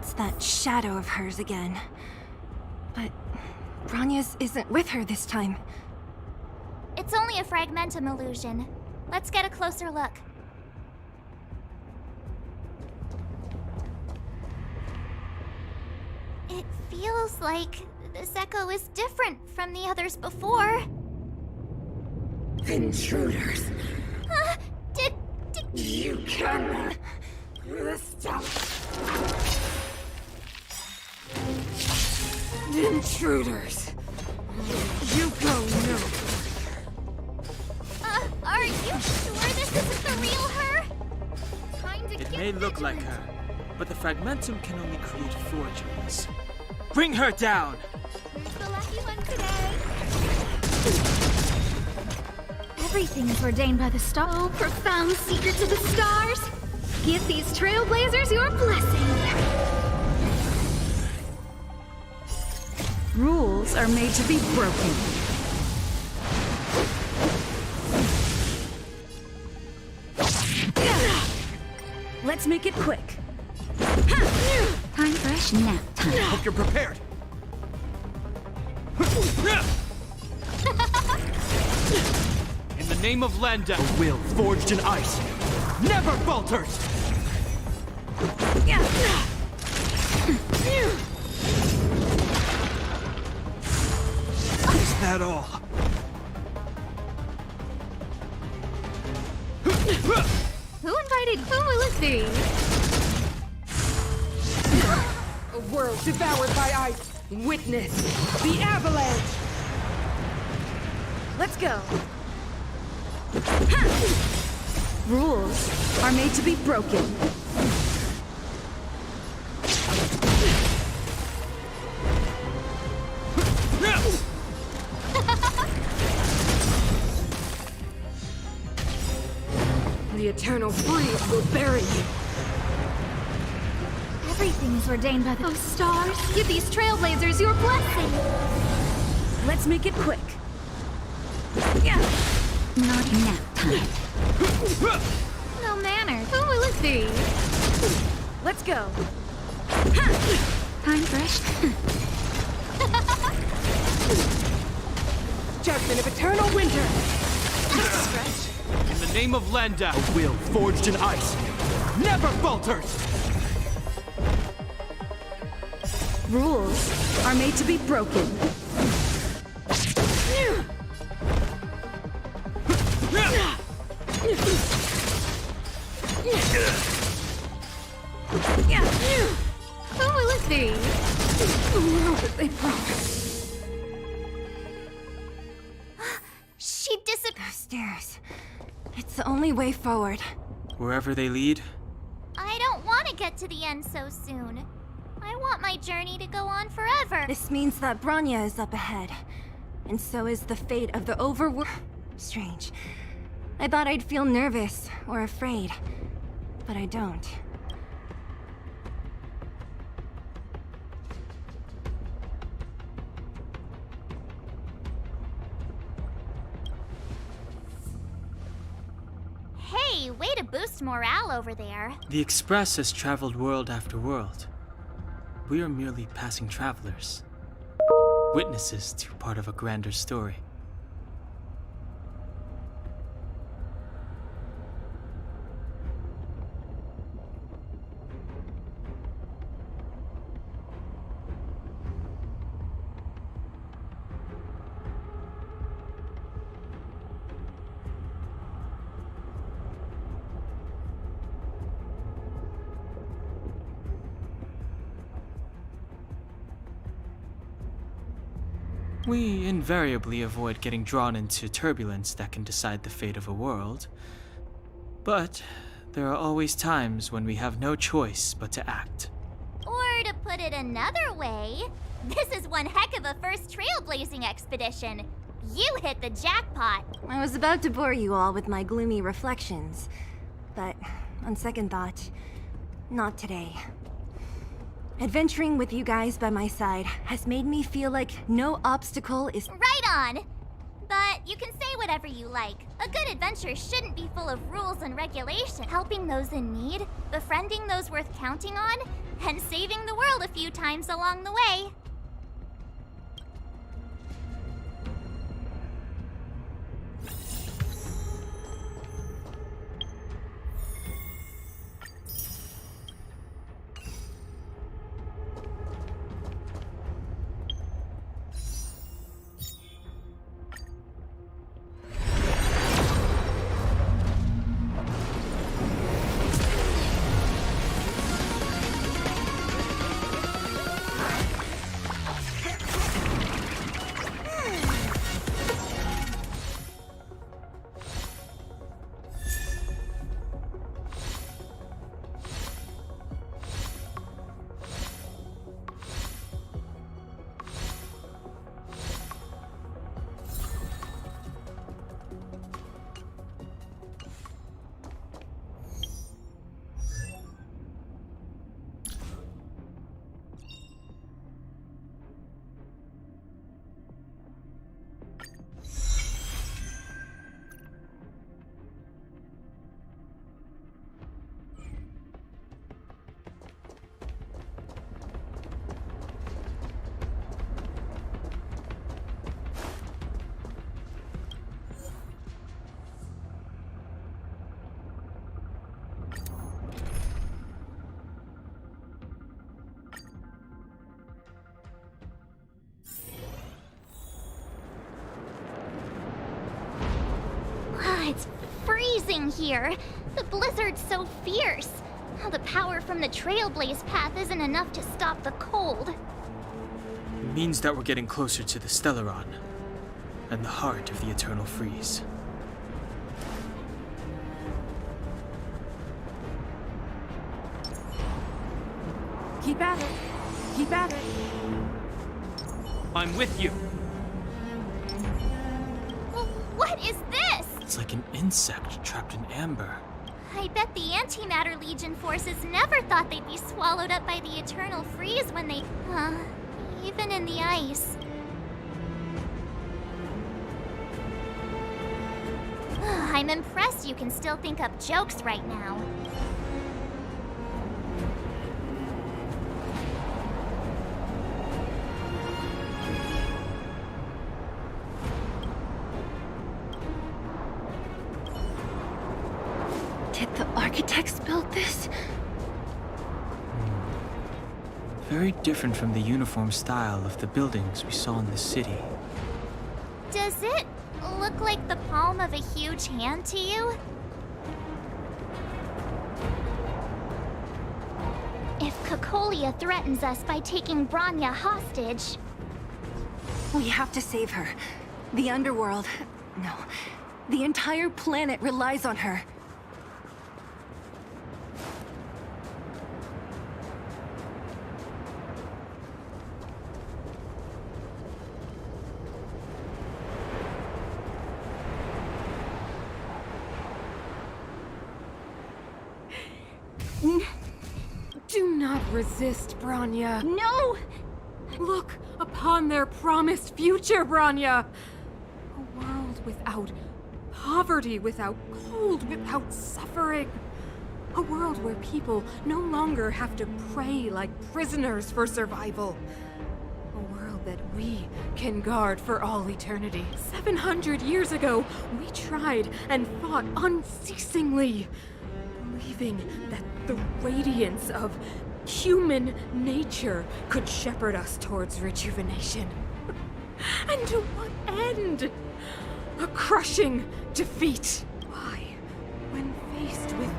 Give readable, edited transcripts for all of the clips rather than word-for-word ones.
It's that shadow of hers again. But Bronya's isn't with her this time. It's only a fragmentum illusion. Let's get a closer look. It feels like this echo is different from the others before. Intruders. Did You can stop. Intruders. You go nowhere. Are you sure this isn't the real her? Time to It get may look like vigilant. her, but the fragmentum can only create forgeries. Bring her down! Who's the lucky one today? Everything is ordained by the star. Oh, profound secrets of the stars! Give these trailblazers your blessing! Rules are made to be broken. Let's make it quick. Time for a nap time. Hope you're prepared! In the name of Lenda, a will forged in ice never falters! Is that all? Who invited who will it be? A world devoured by ice. Witness the avalanche. Let's go. Rules are made to be broken. The eternal freeze will bury you. Everything is ordained by the stars. Give these trailblazers your blessing. Let's make it quick. Not nap time. No manners. Who will it be? Let's go. Time fresh. Judgment of eternal winter. In the name of Lenda, a will forged in ice never falters! Rules are made to be broken. Who will it be? The world that they promised. She disappeared. Those stairs. It's the only way forward. Wherever they lead, I don't want to get to the end so soon. I want my journey to go on forever. This means that Bronya is up ahead. And so is the fate of the overworld. Strange. I thought I'd feel nervous or afraid. But I don't. Hey, way to boost morale over there. the Express has traveled world after world. We are merely passing travelers, witnesses to part of a grander story. We invariably avoid getting drawn into turbulence that can decide the fate of a world. But there are always times when we have no choice but to act. Or to put it another way, this is one heck of a first trailblazing expedition. You hit the jackpot. I was about to bore you all with my gloomy reflections. But on second thought, not today. Adventuring with you guys by my side has made me feel like no obstacle is— Right on! But you can say whatever you like. A good adventure shouldn't be full of rules and regulations. Helping those in need, befriending those worth counting on, and saving the world a few times along the way. It's freezing here. The blizzard's so fierce. The power from the Trailblaze path isn't enough to stop the cold. It means that we're getting closer to the Stellaron, and the heart of the Eternal Freeze. Keep at it. Keep at it. I'm with you! What is this? It's like an insect trapped in amber. I bet the Antimatter Legion forces never thought they'd be swallowed up by the Eternal Freeze when they... even in the ice. I'm impressed you can still think up jokes right now. Did the architects build this? Very different from the uniform style of the buildings we saw in the city. Does it look like the palm of a huge hand to you? If Cocolia threatens us by taking Bronya hostage... We have to save her. The underworld... No. The entire planet relies on her. Do not resist, Bronya. No! Look upon their promised future, Bronya. A world without poverty, without cold, without suffering. A world where people no longer have to pray like prisoners for survival. A world that we can guard for all eternity. 700 years ago, we tried and fought unceasingly, believing that the radiance of human nature could shepherd us towards rejuvenation. And to what end? A crushing defeat. Why, when faced with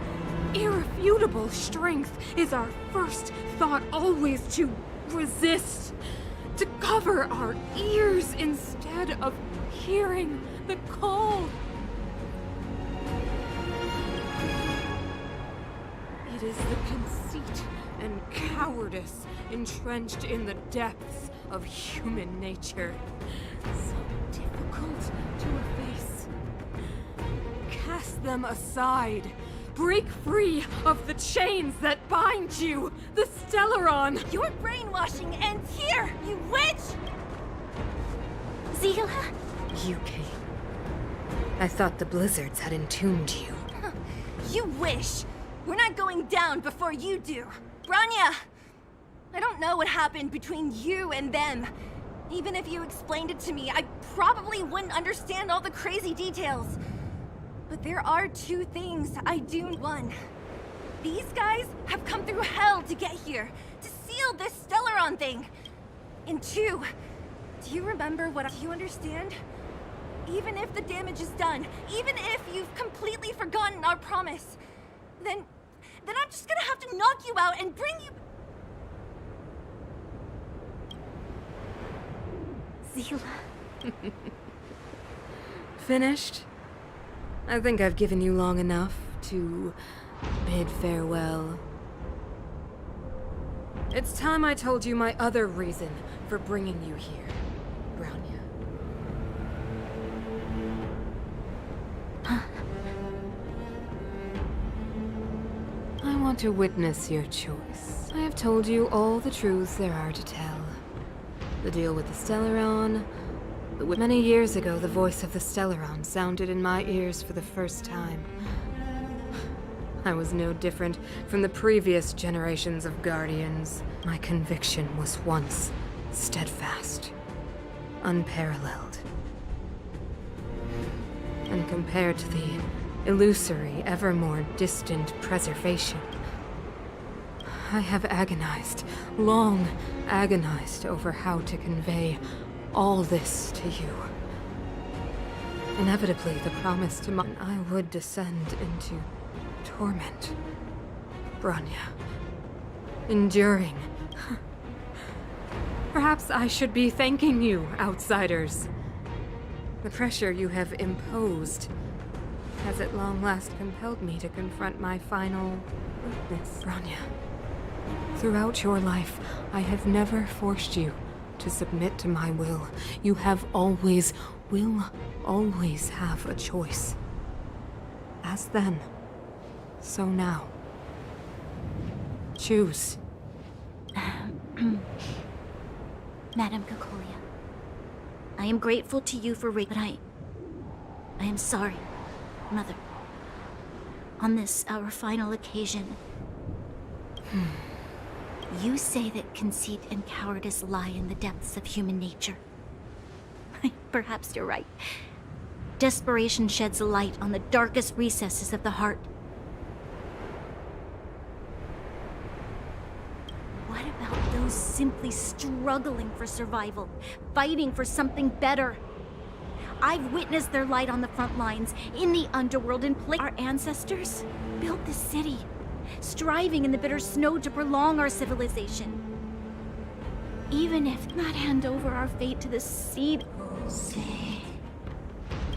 irrefutable strength, is our first thought always to resist? To cover our ears instead of hearing the call? It is the conceit and cowardice entrenched in the depths of human nature, so difficult to efface. Cast them aside. Break free of the chains that bind you, the Stellaron! Your brainwashing ends here, you witch! Zila? You came. I thought the blizzards had entombed you. You wish! We're not going down before you do. Bronya! I don't know what happened between you and them. Even if you explained it to me, I probably wouldn't understand all the crazy details. But there are two things I do. One, these guys have come through hell to get here, to seal this Stellaron thing. And two, do you remember what do you understand? Even if the damage is done, even if you've completely forgotten our promise, then I'm just gonna have to knock you out and bring you... Seele. Finished? I think I've given you long enough to bid farewell. It's time I told you my other reason for bringing you here, Bronya. I want to witness your choice. I have told you all the truths there are to tell. The deal with the Stellaron. Many years ago, the voice of the Stellaron sounded in my ears for the first time. I was no different from the previous generations of Guardians. My conviction was once steadfast, unparalleled. And compared to the illusory, ever more distant preservation, I have agonized, long agonized over how to convey all this to you. Inevitably, the promise to I would descend into torment. Bronya. Enduring. Perhaps I should be thanking you, outsiders. The pressure you have imposed has at long last compelled me to confront my final weakness. Bronya. Throughout your life, I have never forced you to submit to my will. You have always, will always have a choice. As then, so now. Choose. Madame Cocolia, I am grateful to you for but I am sorry, Mother. On this, our final occasion, you say that conceit and cowardice lie in the depths of human nature. Perhaps you're right. Desperation sheds a light on the darkest recesses of the heart. What about those simply struggling for survival, fighting for something better? I've witnessed their light on the front lines, in the underworld, and our ancestors built this city, striving in the bitter snow to prolong our civilization. Even if not hand over our fate to the seed.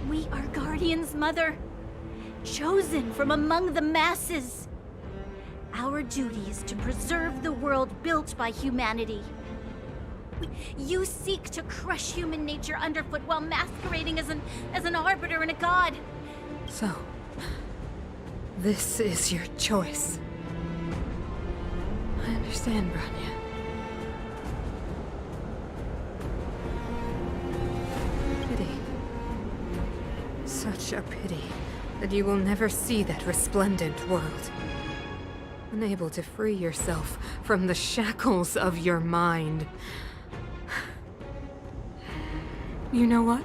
We are guardians, Mother, chosen from among the masses. Our duty is to preserve the world built by humanity. You seek to crush human nature underfoot while masquerading as an arbiter and a god. So, this is your choice. I understand, Bronya. Pity. Such a pity that you will never see that resplendent world. Unable to free yourself from the shackles of your mind. You know what?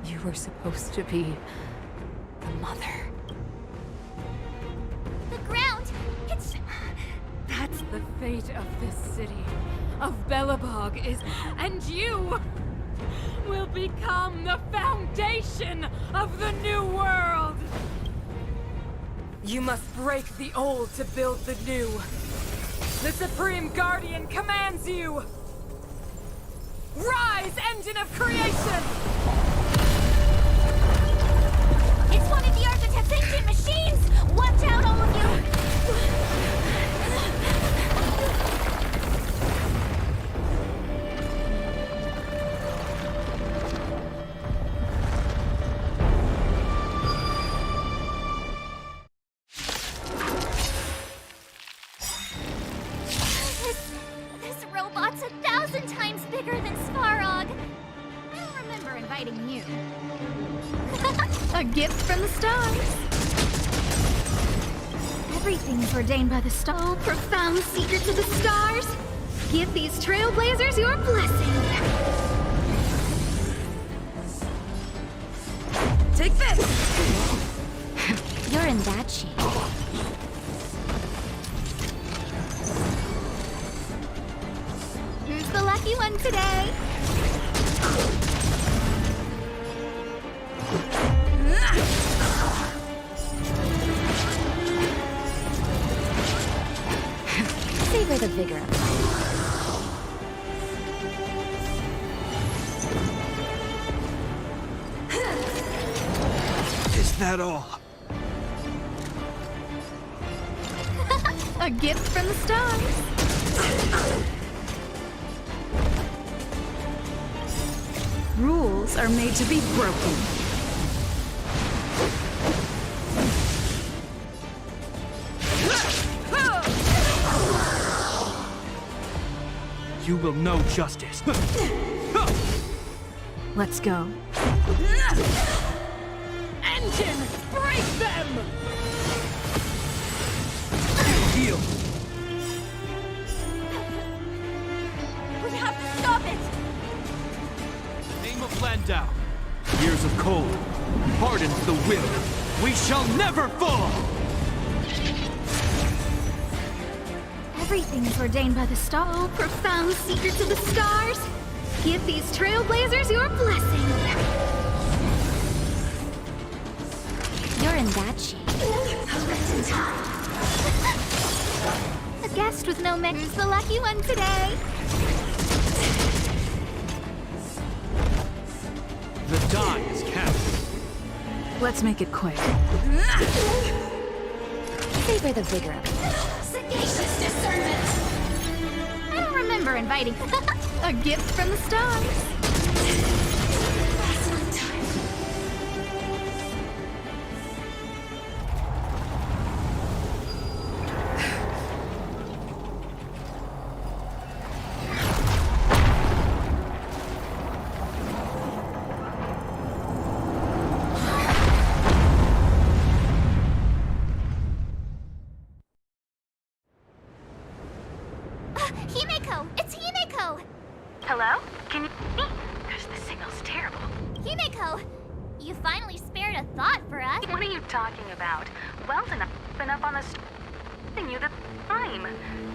You were supposed to be the mother. The ground! It's... That's the fate of this city, of Belobog is... And you will become the foundation of the new world! You must break the old to build the new. The Supreme Guardian commands you! Rise, engine of creation! It's one of the Architect's ancient machines! Watch out, all of you! This robot's 1,000 times bigger than Svarog. I don't remember inviting you. A gift from the stars. Everything's ordained by the stars. Oh, profound secrets of the stars. Give these trailblazers your blessing. Take this! You're in bad shape. Who's the lucky one today? Savor the vigor of life. Is that all? A gift from the stars. Rules are made to be broken. You will know justice. Let's go. Engine! Break them! Heal! We have to stop it! Name of Landau. Years of cold hardens the will. We shall never fall! Everything's ordained by the stars. Oh, profound secrets of the stars. Give these trailblazers your blessing. You're in bad shape. A guest with no menu. Who's the lucky one today? The die is cast. Let's make it quick. Savor the vigor of it. Sagacious discernment. I don't remember inviting a gift from the stars. Himeko! It's Himeko! Hello? Can you hear me? Gosh, the signal's terrible. Himeko! You finally spared a thought for us. What are you talking about? Well's enough been up on the and you the time.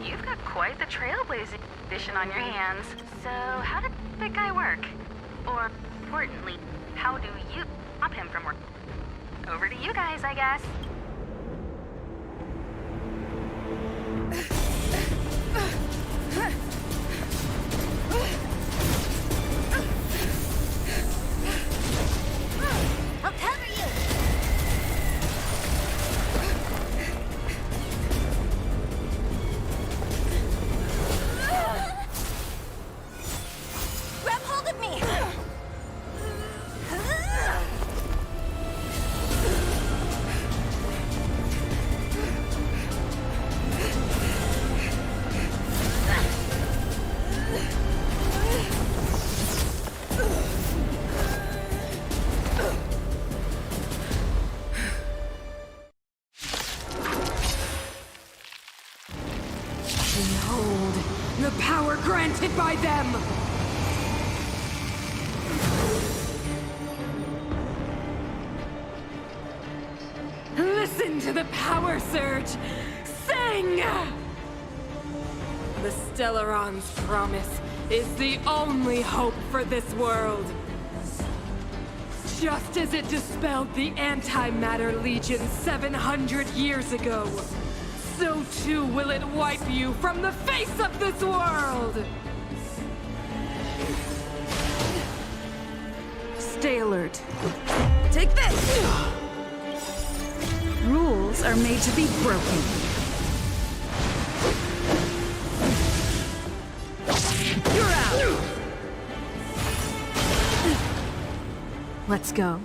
You've got quite the trailblazing edition on your hands. So how did that guy work? Or, importantly, how do you stop him from working? Over to you guys, I guess. I'll cover you! Grab hold of me! Behold, the power granted by them! Listen to the power surge! Sing! The Stellaron's promise is the only hope for this world. Just as it dispelled the Antimatter Legion 700 years ago, so too will it wipe you from the face of this world! Stay alert. Take this! Rules are made to be broken. You're out! Let's go.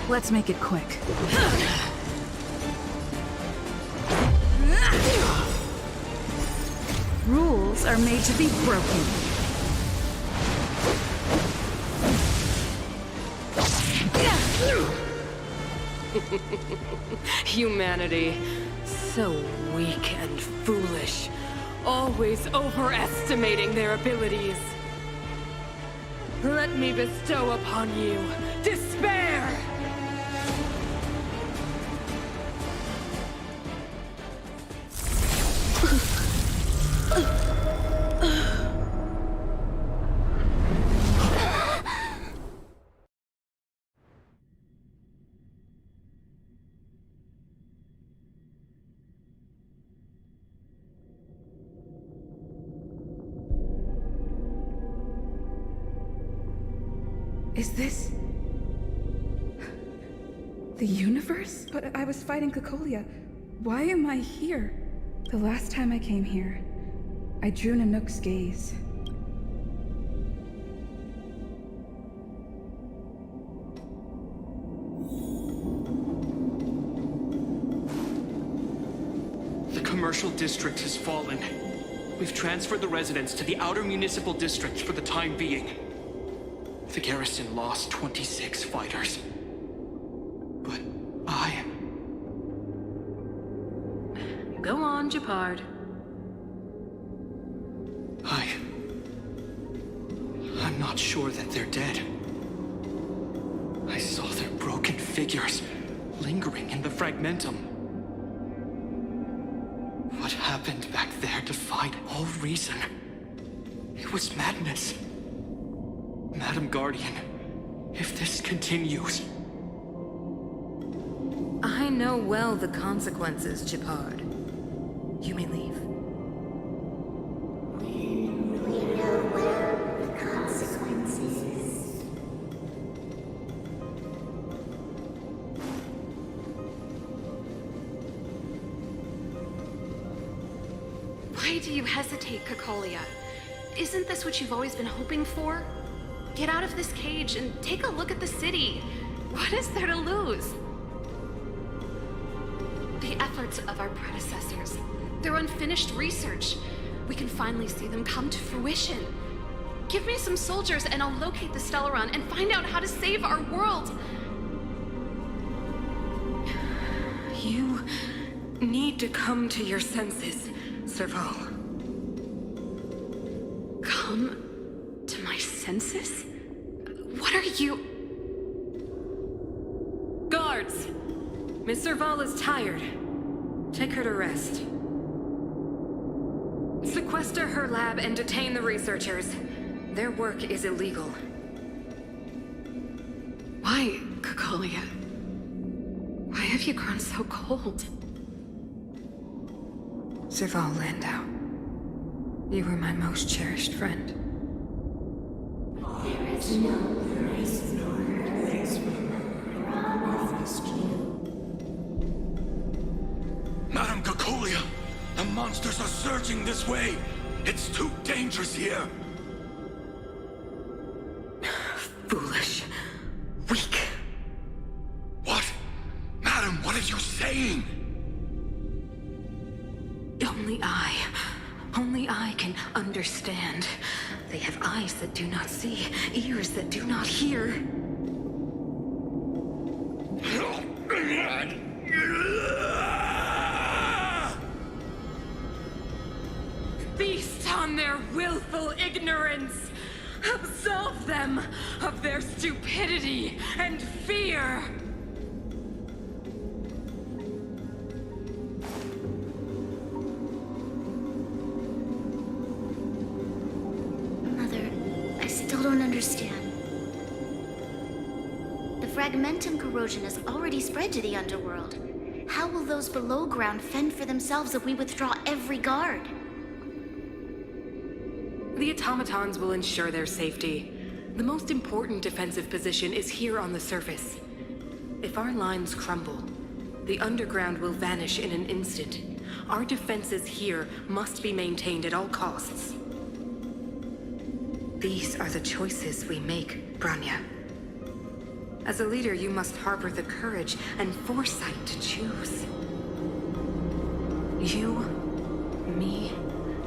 Let's make it quick. Rules are made to be broken. Humanity. So weak and foolish. Always overestimating their abilities. Let me bestow upon you despair! Is this... the universe? But I was fighting Cocolia. Why am I here? The last time I came here, I drew Nanook's gaze. The commercial district has fallen. We've transferred the residents to the outer municipal district for the time being. The garrison lost 26 fighters. But Go on, Gepard. I'm not sure that they're dead. I saw their broken figures lingering in the fragmentum. What happened back there defied all reason. It was madness. Madam Guardian, if this continues... I know well the consequences, Gepard. You may leave. Why do you hesitate, Cocolia? Isn't this what you've always been hoping for? Get out of this cage and take a look at the city. What is there to lose? The efforts of our predecessors, their unfinished research. We can finally see them come to fruition. Give me some soldiers and I'll locate the Stellaron and find out how to save our world. You need to come to your senses, Serval. Come to my senses? What are you... Guards! Miss Serval is tired. Take her to rest. Sequester her lab and detain the researchers. Their work is illegal. Why, Cocolia? Why have you grown so cold? Serval Landau. You were my most cherished friend. Madam Cocolia, the monsters are surging this way. It's too dangerous here. Foolish. Weak. What? Madam, what are you saying? Only I can understand. They have eyes that do not see, ears that do not hear. Feast on their willful ignorance! Absolve them of their stupidity and fear! Mother, I still don't understand. The fragmentum corrosion has already spread to the underworld. How will those below ground fend for themselves if we withdraw every guard? The automatons will ensure their safety. The most important defensive position is here on the surface. If our lines crumble, the underground will vanish in an instant. Our defenses here must be maintained at all costs. These are the choices we make, Bronya. As a leader, you must harbor the courage and foresight to choose. You, me,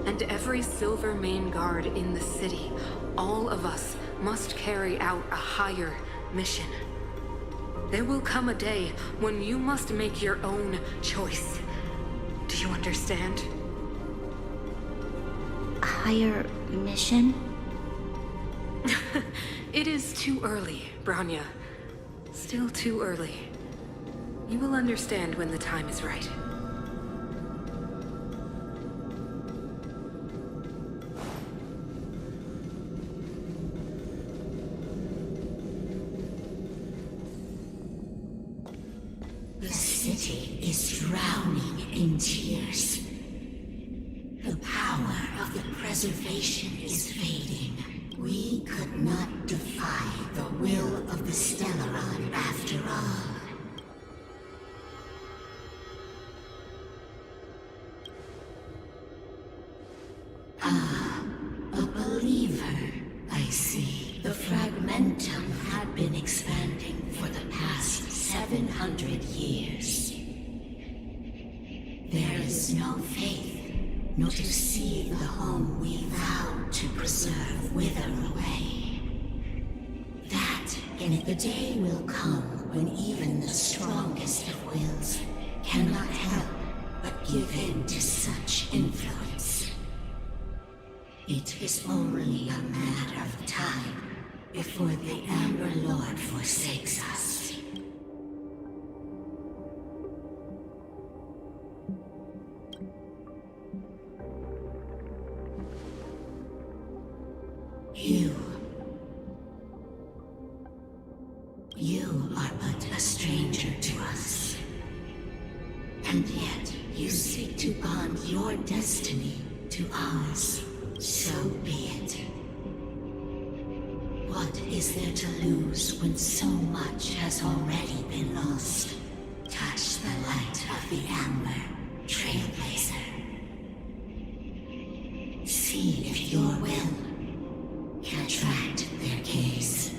and every Silvermane guard in the city, all of us must carry out a higher mission. There will come a day when you must make your own choice. Do you understand? A higher mission? It is too early, Bronya. Still too early. You will understand when the time is right. The city is drowning in tears. The power of the preservation is fading. We could not defy the will of the Stellaron after all. Ah, a believer, I see. The Fragmentum had been expanding for the past 700 years. There is no faith, nor to see the home we vowed to preserve wither away. That, and the day will come when even the strongest of wills cannot help but give in to such influence. It is only a matter of time before the Amber Lord forsakes us. You are but a stranger to us. And yet, you seek to bond your destiny to ours. So be it. What is there to lose when so much has already been lost? Touch the light of the Amber, Trailblazer. See if your will can attract their gaze.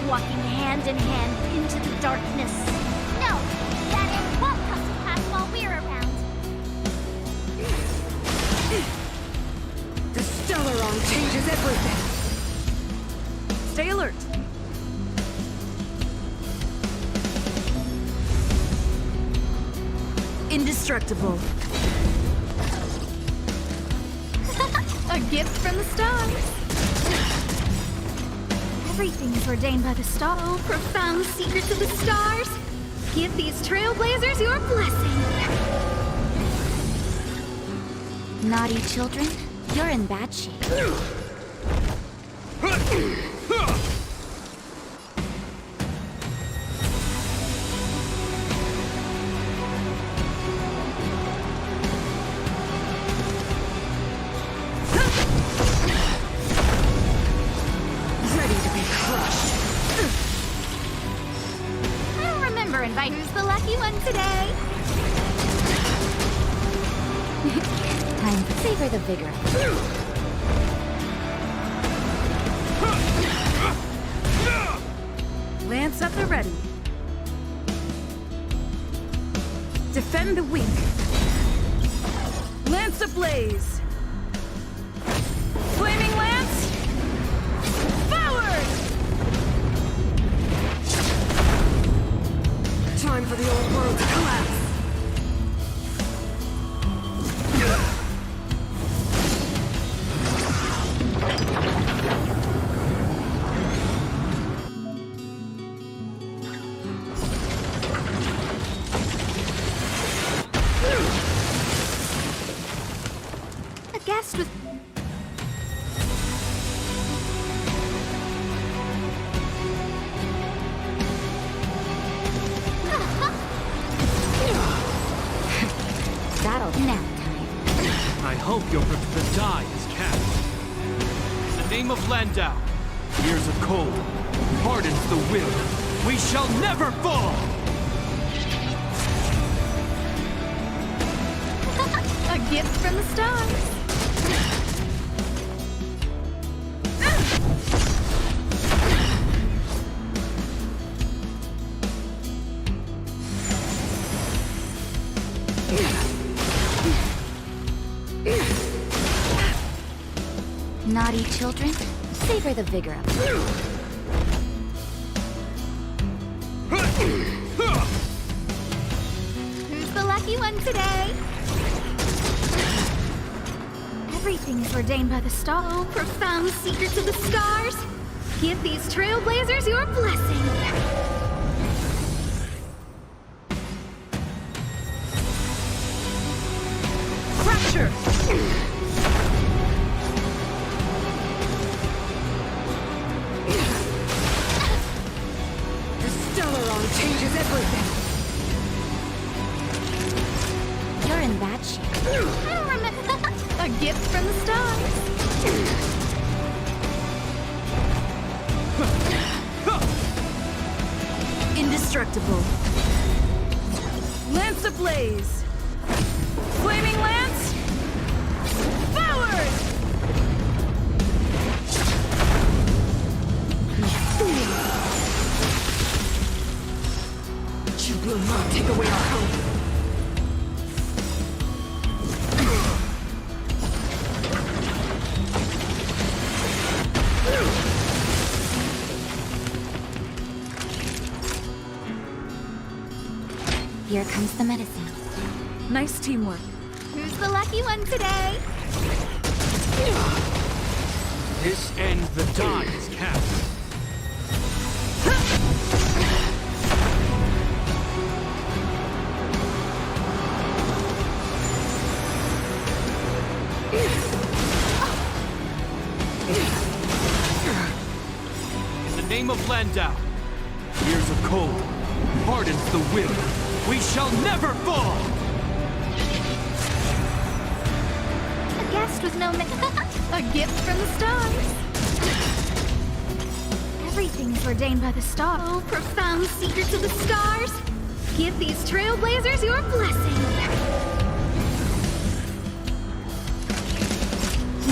Walking hand in hand into the darkness. No, that end won't come to pass while we're around. The Stellaron changes everything. Stay alert. Indestructible. A gift from the stars. Everything is ordained by the star. Oh, profound secrets of the stars. Give these trailblazers your blessing. Naughty children, you're in bad shape. Who's the lucky one today? Time to savor the vigor. Lance at the ready. Defend the weak. Lance ablaze. The die is cast. In the name of Landau, years of cold, hardens the will. We shall never fall! A gift from the stars. Naughty children, savor the vigor of it. Who's the lucky one today? Everything is ordained by the star. Oh, profound secrets of the stars. Give these trailblazers your blessing. Fracture! The Stellaron changes everything! You're in bad shape. A gift from the stars. Indestructible. Lance ablaze! Flaming lance! Forward! You will not take away our hope. Here comes the medicine. Nice teamwork. Who's the lucky one today? This ends the die is cast. In the name of Landau, years of cold, hardens the will. We shall never fall! A guest with no A gift from the stars. Everything is ordained by the star. Oh, profound secrets of the stars. Give these trailblazers your blessing.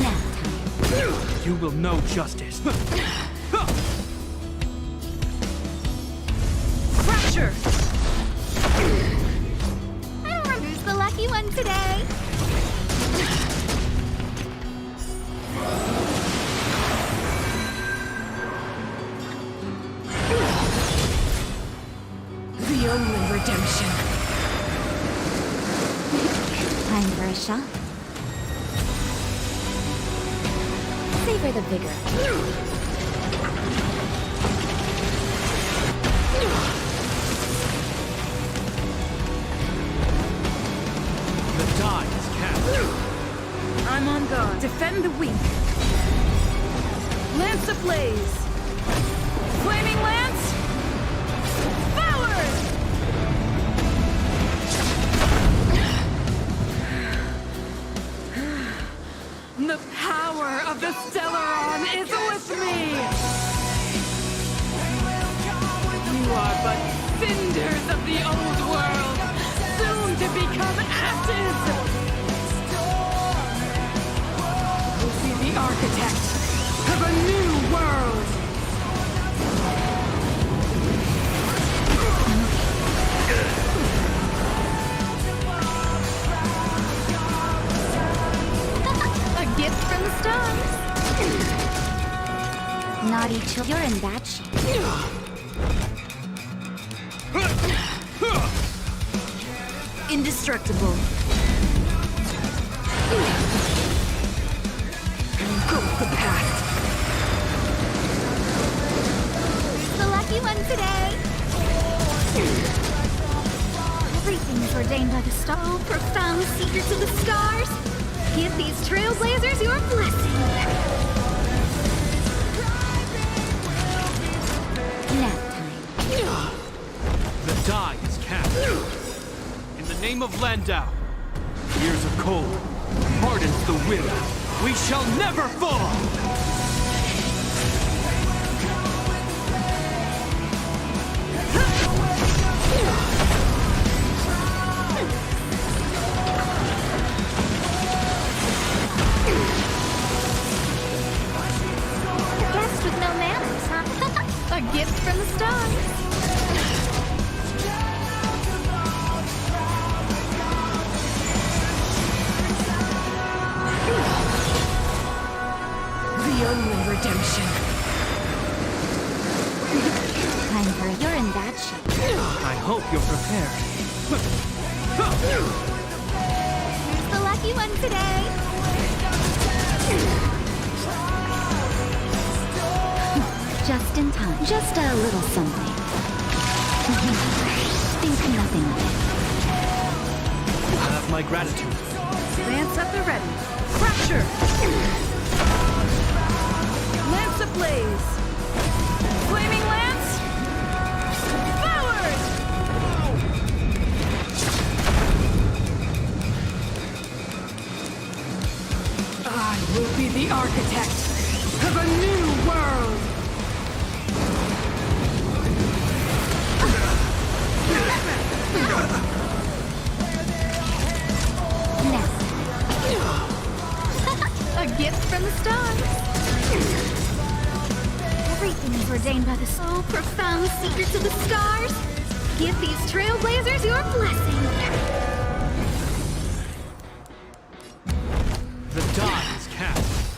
Nap time. You will know justice. Fracture! Who's the lucky one today? The only redemption. Time for a shot. Savor the vigor. The die is cast. I'm on guard. Defend the weak. Lance ablaze! Flaming lance! Forward! The power of the Stellaron is with me! You are but cinders of the old world, soon to become ashes! You'll be the architect of a new world! A gift from the stars. Naughty children, you're in bad shape. Indestructible. Engulf the past. The lucky one today. Everything is ordained by the star. Oh, profound secrets of the stars. Give these trailblazers your blessing. Nap time. The die is cast. In the name of Landau, years of cold, hardens the will. We shall never fall! Guest with no manners, huh? A gift from the stars. The only redemption. You're in bad shape. I hope you're prepared. Who's the lucky one today? Just in time. Just a little something. Think nothing of it. You have my gratitude. Lance at the ready. Fracture! Lance ablaze! Flaming lance! Forward! I will be the architect of a new world! A gift from the stars. Everything is ordained by the so profound secrets of the stars. Give these trailblazers your blessing. The die is cast.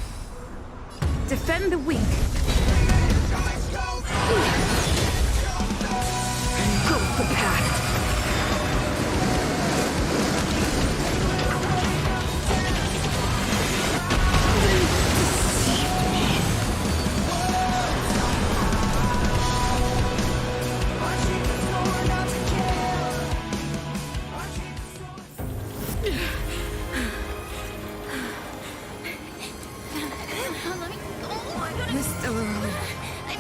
Defend the weak. Engulf the past.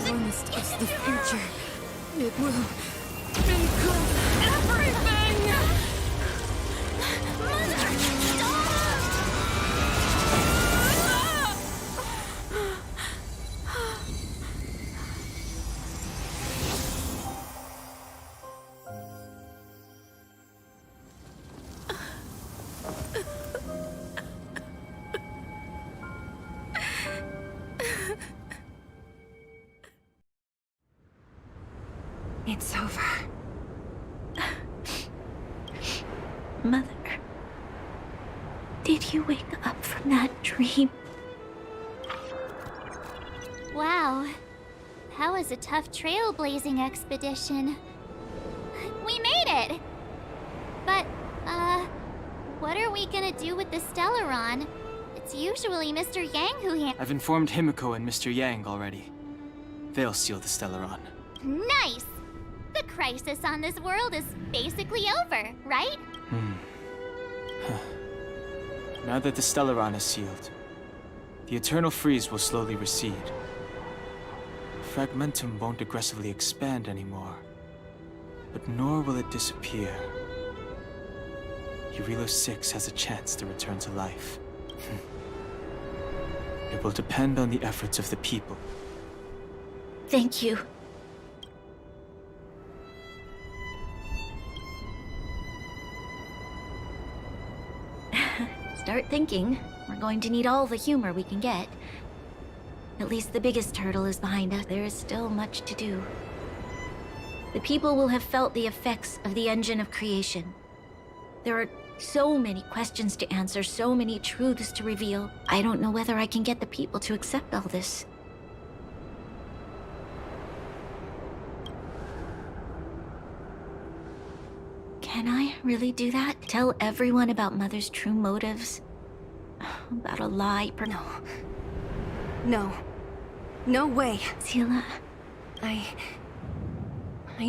Promised us the future. It will engulf everything! Mother, stop! It's over. Mother, did you wake up from that dream? Wow. That was a tough trailblazing expedition. We made it! But, what are we gonna do with the Stellaron? It's usually Mr. Yang who I've informed Himiko and Mr. Yang already. They'll seal the Stellaron. Nice! The crisis on this world is basically over, right? Now that the Stellaron is sealed, the Eternal Freeze will slowly recede. Fragmentum won't aggressively expand anymore, but nor will it disappear. Eurilo 6 has a chance to return to life. It will depend on the efforts of the people. Thank you. Start thinking. We're going to need all the humor we can get. At least the biggest hurdle is behind us. There is still much to do. The people will have felt the effects of the engine of creation. There are so many questions to answer, so many truths to reveal. I don't know whether I can get the people to accept all this. Can I really do that? Tell everyone about Mother's true motives? About a lie? No. No. No way. Seele. I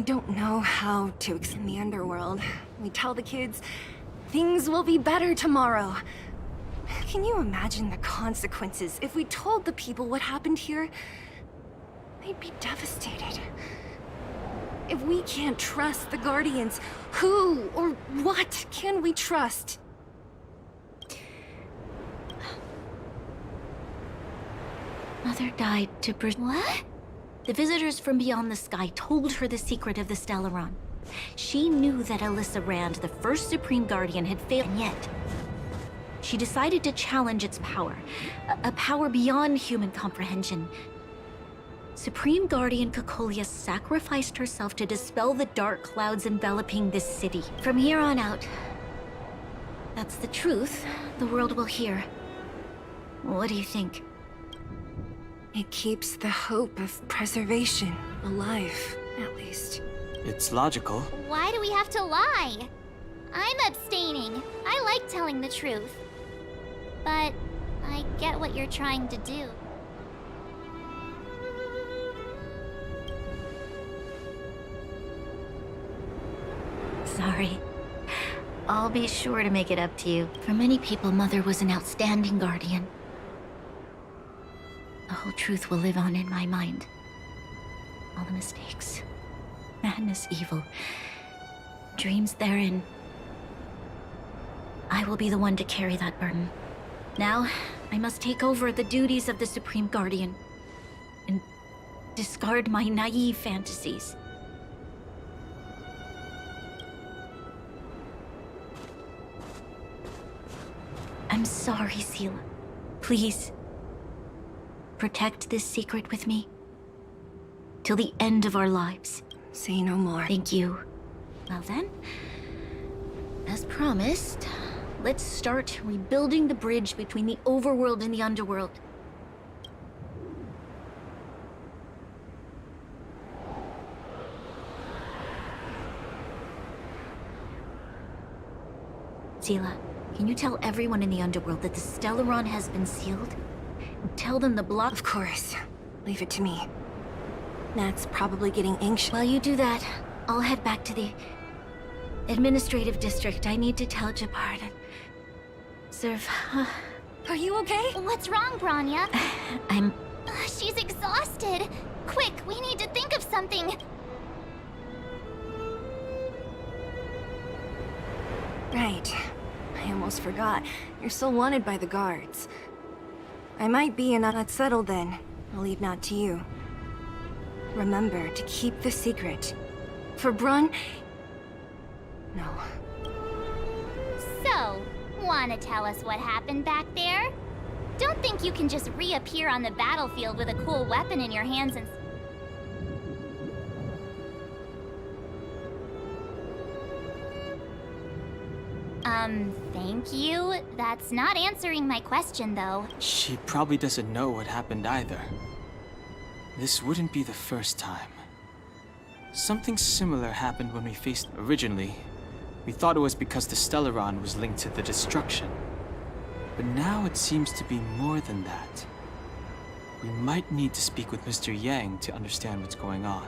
don't know how to in the underworld. We tell the kids, things will be better tomorrow. Can you imagine the consequences if we told the people what happened here? They'd be devastated. If we can't trust the Guardians, who or what can we trust? Mother died to What? The visitors from beyond the sky told her the secret of the Stellaron. She knew that Alyssa Rand, the first Supreme Guardian, had failed, and yet she decided to challenge its power, a power beyond human comprehension. Supreme Guardian Cocolia sacrificed herself to dispel the dark clouds enveloping this city. From here on out, that's the truth the world will hear. What do you think? It keeps the hope of preservation alive, at least. It's logical. Why do we have to lie? I'm abstaining. I like telling the truth. But I get what you're trying to do. Sorry. I'll be sure to make it up to you. For many people, Mother was an outstanding guardian. The whole truth will live on in my mind. All the mistakes, madness, evil, dreams therein. I will be the one to carry that burden. Now, I must take over the duties of the Supreme Guardian and discard my naive fantasies. I'm sorry, Seele. Please, protect this secret with me till the end of our lives. Say no more. Thank you. Well then, as promised, let's start rebuilding the bridge between the overworld and the underworld. Seele, can you tell everyone in the underworld that the Stellaron has been sealed? And tell them the block— Of course. Leave it to me. Nat's probably getting anxious. While you do that, I'll head back to the administrative district. I need to tell Jabard and serve. Are you okay? What's wrong, Bronya? I'm... She's exhausted. Quick, we need to think of something. Right. I almost forgot. You're still wanted by the guards. I might be not settled then. I'll leave Nat to you. Remember to keep the secret. For Brun... No. So, wanna tell us what happened back there? Don't think you can just reappear on the battlefield with a cool weapon in your hands and... Thank you. That's not answering my question, though. She probably doesn't know what happened either. This wouldn't be the first time. Something similar happened when we faced... Originally, we thought it was because the Stellaron was linked to the destruction. But now it seems to be more than that. We might need to speak with Mr. Yang to understand what's going on.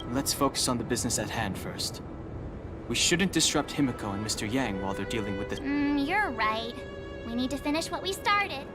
Let's focus on the business at hand first. We shouldn't disrupt Himiko and Mr. Yang while they're dealing with this. You're right. We need to finish what we started.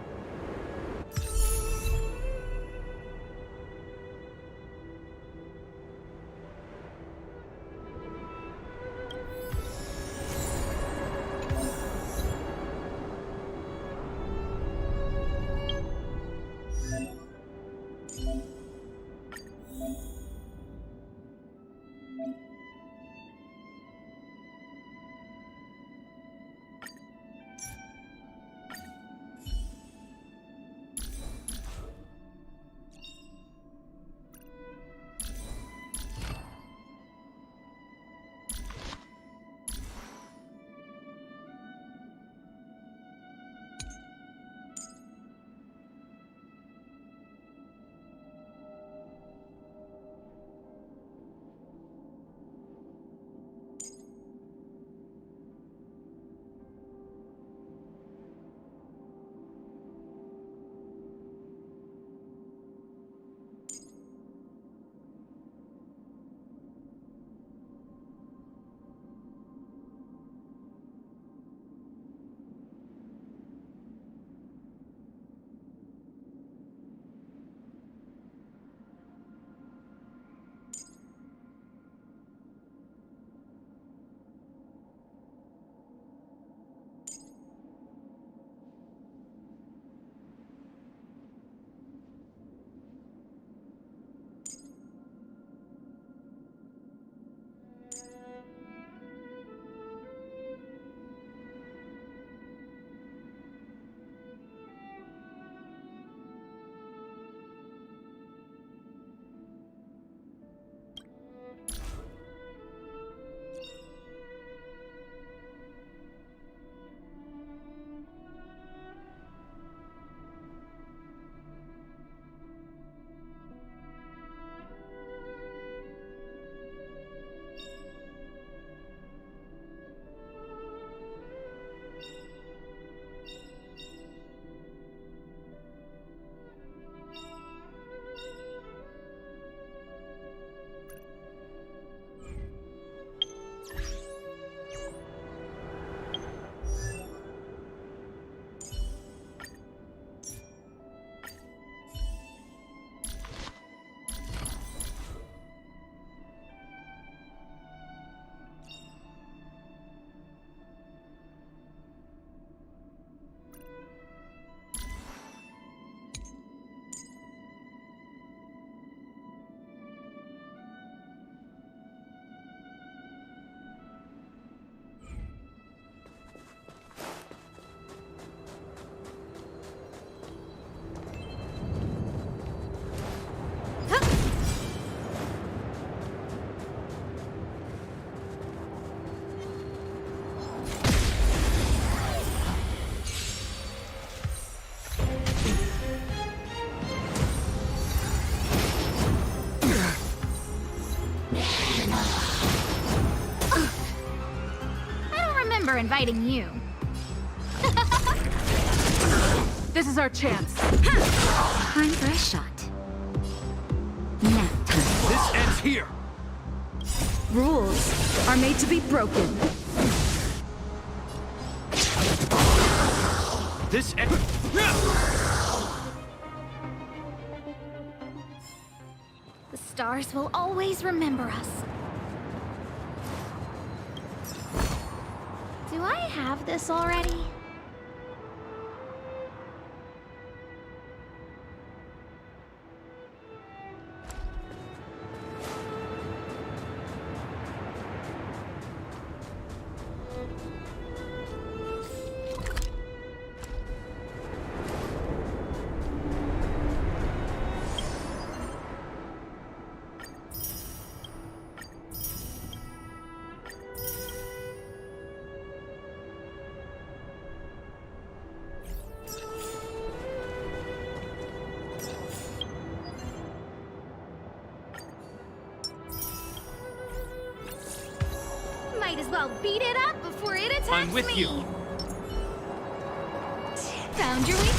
inviting you. This is our chance. Time for a shot. Nap time. This ends here. Rules are made to be broken. This ends. The stars will always remember us. Do I have this already? Might as well beat it up before it attacks me. I'm with you. Found your weakness.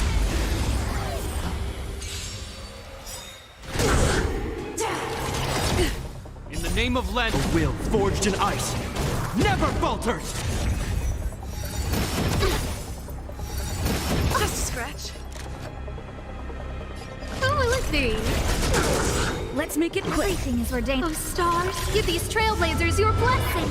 In the name of Len, a will forged in ice never falters. Just a scratch. Who will it be? Let's make it quick. Everything is ordained. Oh, stars, give these trailblazers your blessing.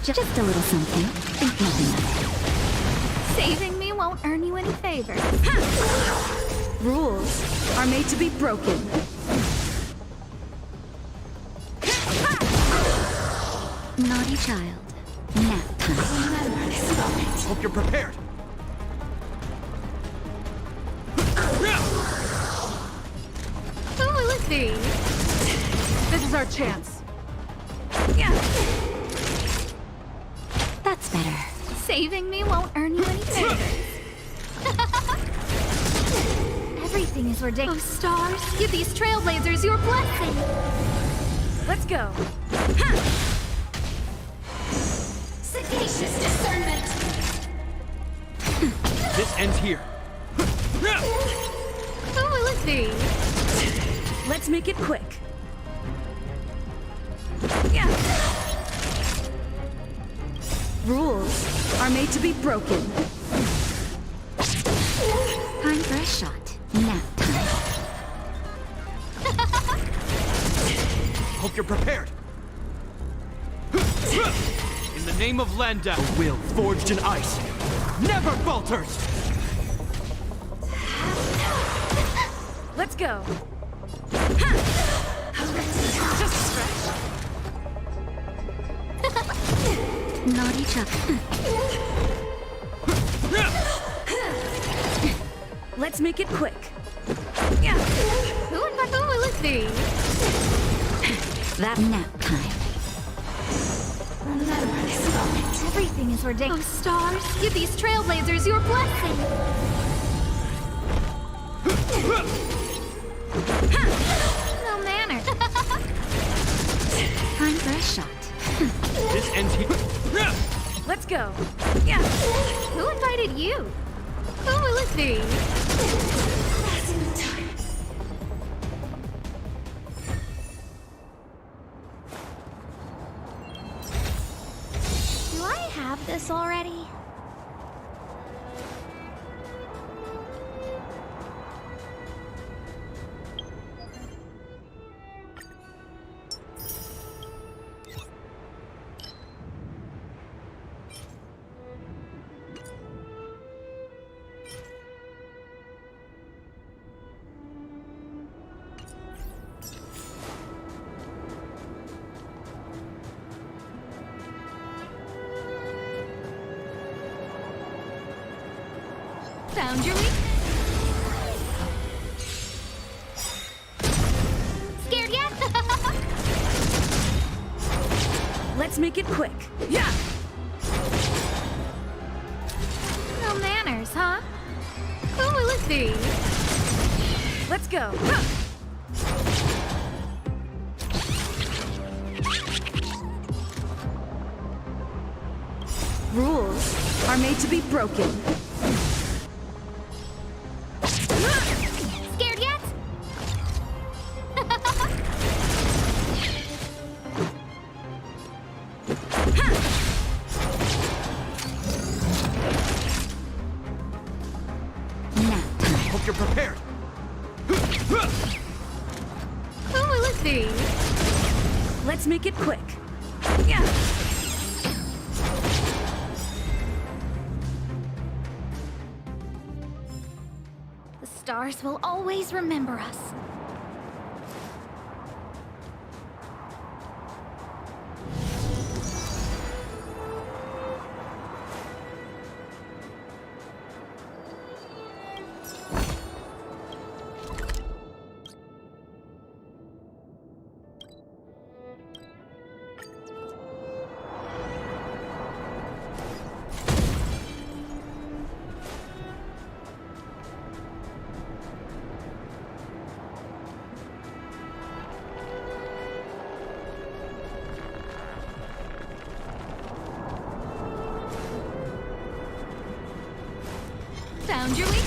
Just a little something. Think nothing of it. Saving me won't earn you any favors. Rules are made to be broken. Naughty child. Nap time. Hope you're prepared. Who will it be? This is our chance. That's better. Saving me won't earn you any favors. Everything is ordained. Oh, stars, give these trailblazers your blessing. Let's go. Sagacious discernment. This ends here. Who will it be? Let's make it quick. Rules are made to be broken. Time for a shot. Nap time. Hope you're prepared. In the name of Landa, a will forged in ice never falters. Let's go. Just a scratch. Naughty child. Let's make it quick. Who will it be? That nap time. Everything is ordained. Oh, stars, give these trailblazers your blessing. No manner. Time for a shot. This ends here. Let's go. Who invited you? Who will it be? Do I have this already? Found your weakness. Scared yet? Let's Let's make it quick. Yeah! No manners, huh? Who will it be? Let's go. Rules are made to be broken. Scared yet? Hope you're prepared. Who will it be? Let's make it quick. Yeah! The stars will always remember us. Found your way?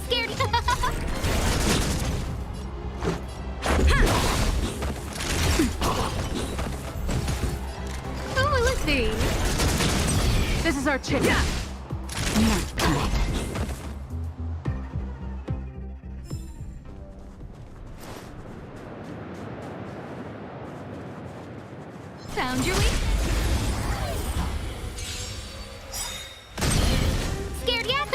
Scared. Who will it be? This is our chance. Nap time. Found your way? Scared yet?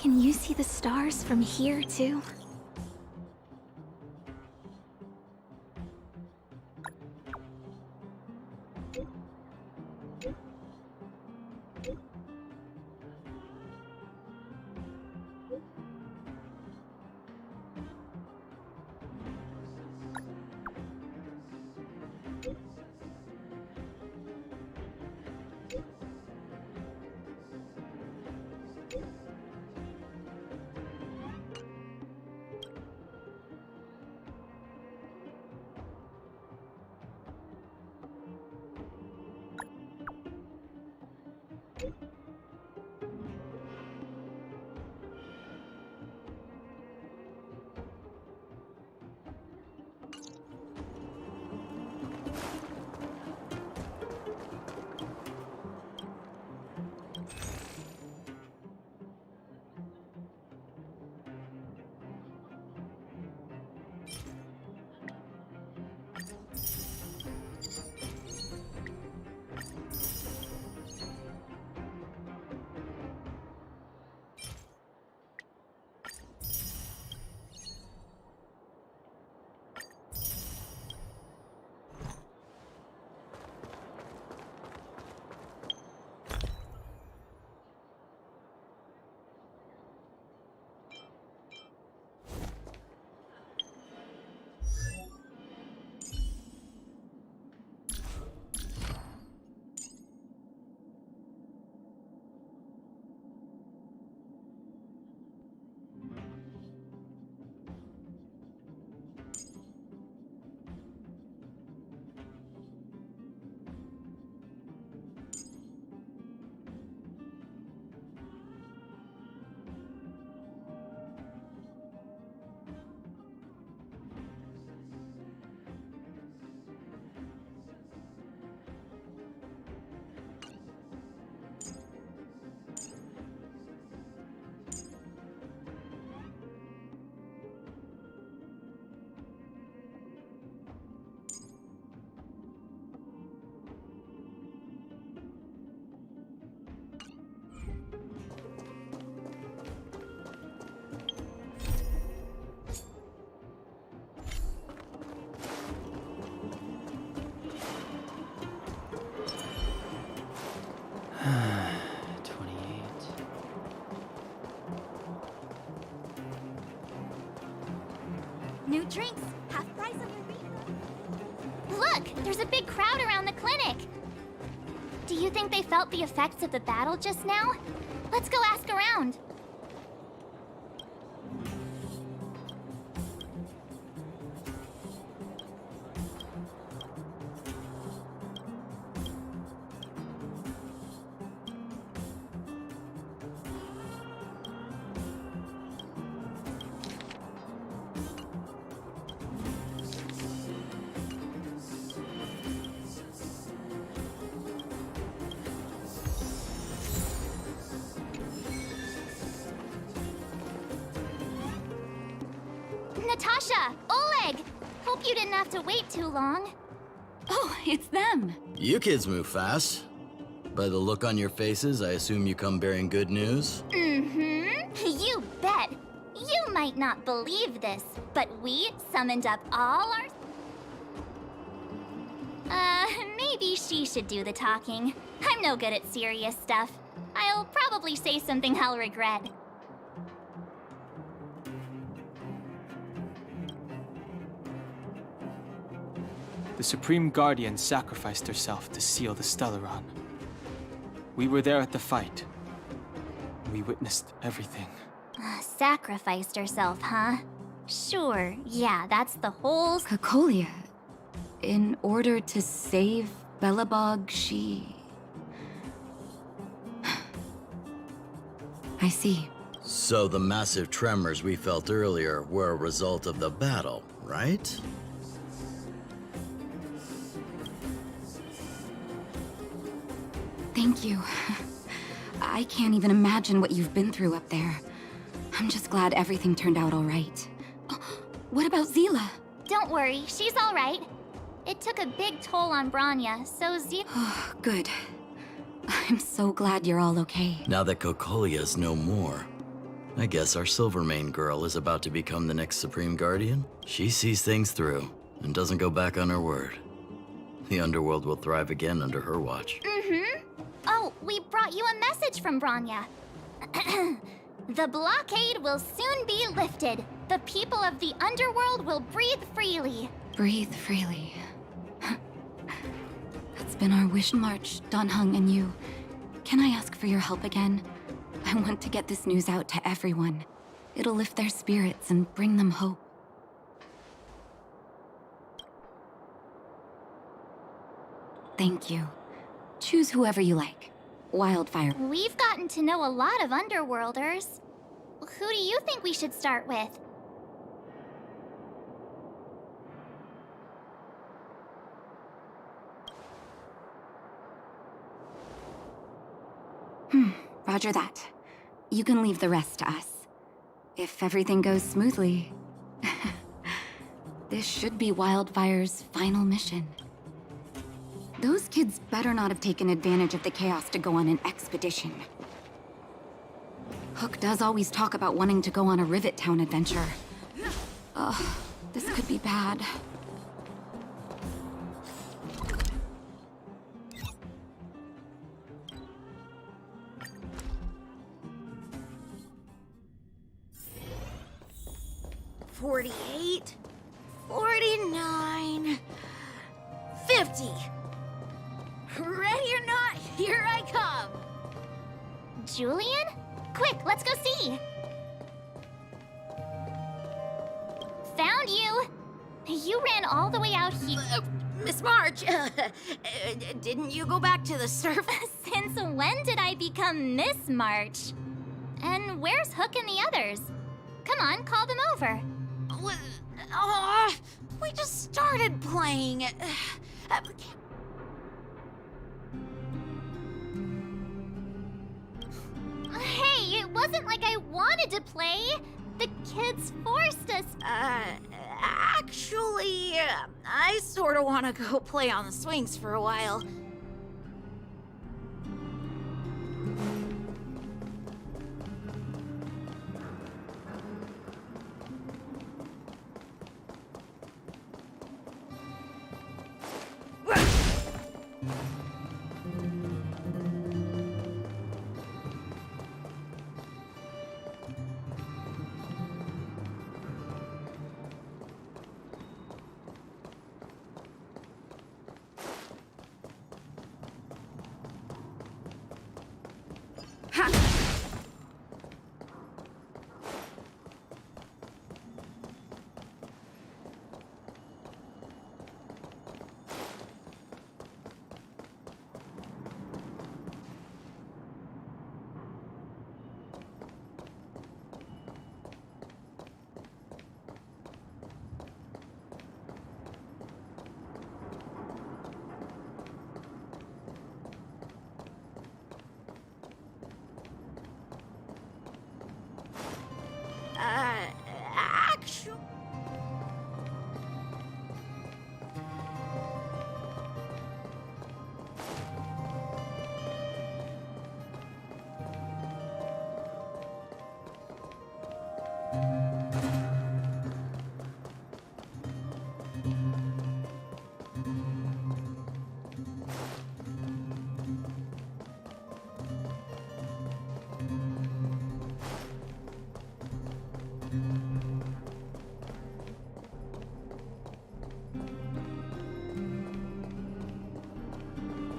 Can you see the stars from here, too? New drinks, half price on your refills. Look, there's a big crowd around the clinic. Do you think they felt the effects of the battle just now? Let's go ask around. Natasha! Oleg! Hope you didn't have to wait too long. Oh, it's them. You kids move fast. By the look on your faces, I assume you come bearing good news? Mm-hmm. You bet. You might not believe this, but we summoned up all our... maybe she should do the talking. I'm no good at serious stuff. I'll probably say something I'll regret. The Supreme Guardian sacrificed herself to seal the Stellaron. We were there at the fight. We witnessed everything. Sacrificed herself, huh? Sure, yeah, that's the whole... Cocolia. In order to save Belobog, she... I see. So the massive tremors we felt earlier were a result of the battle, right? Thank you. I can't even imagine what you've been through up there. I'm just glad everything turned out all right. Oh, what about Zila? Don't worry, she's all right. It took a big toll on Branya, so Oh, good. I'm so glad you're all okay. Now that Cocolia's no more, I guess our Silvermane girl is about to become the next Supreme Guardian? She sees things through and doesn't go back on her word. The Underworld will thrive again under her watch. Mm-hmm. Oh, we brought you a message from Branya. The blockade will soon be lifted. The people of the Underworld will breathe freely. Breathe freely. That's been our wish march, Dan Heng and you. Can I ask for your help again? I want to get this news out to everyone. It'll lift their spirits and bring them hope. Thank you. Choose whoever you like. Wildfire. We've gotten to know a lot of Underworlders. Who do you think we should start with? Roger that. You can leave the rest to us. If everything goes smoothly... This should be Wildfire's final mission. Those kids better not have taken advantage of the chaos to go on an expedition. Hook does always talk about wanting to go on a Rivet Town adventure. Ugh, this could be bad. 48, 49, 50. Ready or not, here I come. Julian? Quick, let's go see. Found you. You ran all the way out here. Miss March, didn't you go back to the surface? Since when did I become Miss March? And where's Hook and the others? Come on, call them over. We just started playing. Hey, it wasn't like I wanted to play. The kids forced us. Actually, I sort of want to go play on the swings for a while.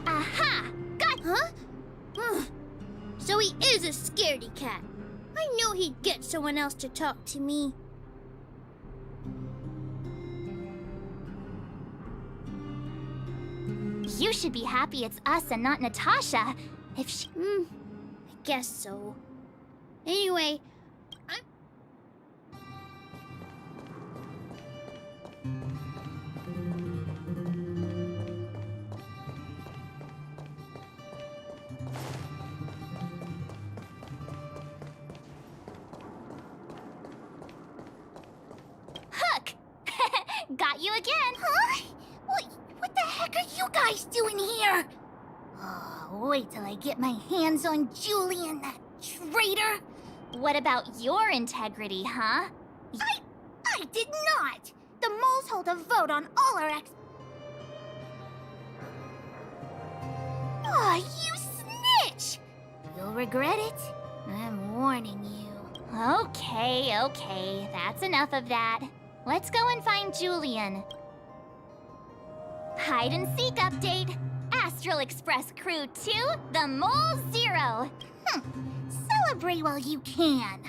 Aha! Got. Huh? So he is a scaredy cat. I knew he'd get someone else to talk to me. You should be happy it's us and not Natasha. If she... I guess so. Anyway, Hook! Got you again. Huh? What the heck are you guys doing here? Oh, wait till I get my hands on Julian, that traitor. What about your integrity, huh? I did not. The moles hold a vote on all our Oh, you snitch! You'll regret it. I'm warning you. Okay, that's enough of that. Let's go and find Julian. Hide and seek update. Astral Express Crew 2, the Mole 0. Celebrate while you can.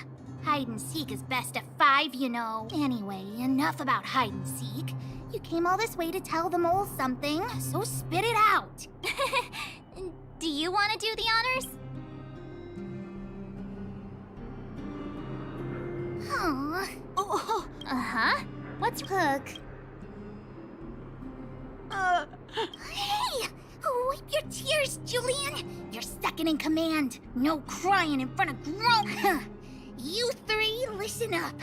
Hide and seek is best of 5, you know. Anyway, enough about hide and seek. You came all this way to tell the moles something, so spit it out. Do you want to do the honors? Huh? Uh-huh. What's Hook? Hey! Wipe your tears, Julian! You're second in command. No crying in front of grown... You three, listen up.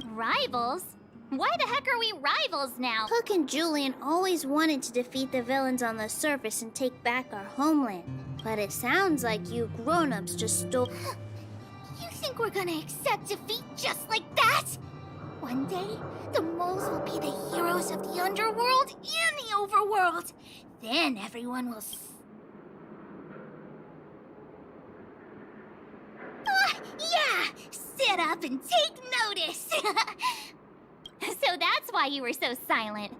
Rivals? Why the heck are we rivals now? Hook and Julian always wanted to defeat the villains on the surface and take back our homeland. But it sounds like you grown-ups just stole... You think we're gonna accept defeat just like that? One day, the moles will be the heroes of the underworld and the overworld. Then everyone will... Yeah! Sit up and take notice! So that's why you were so silent.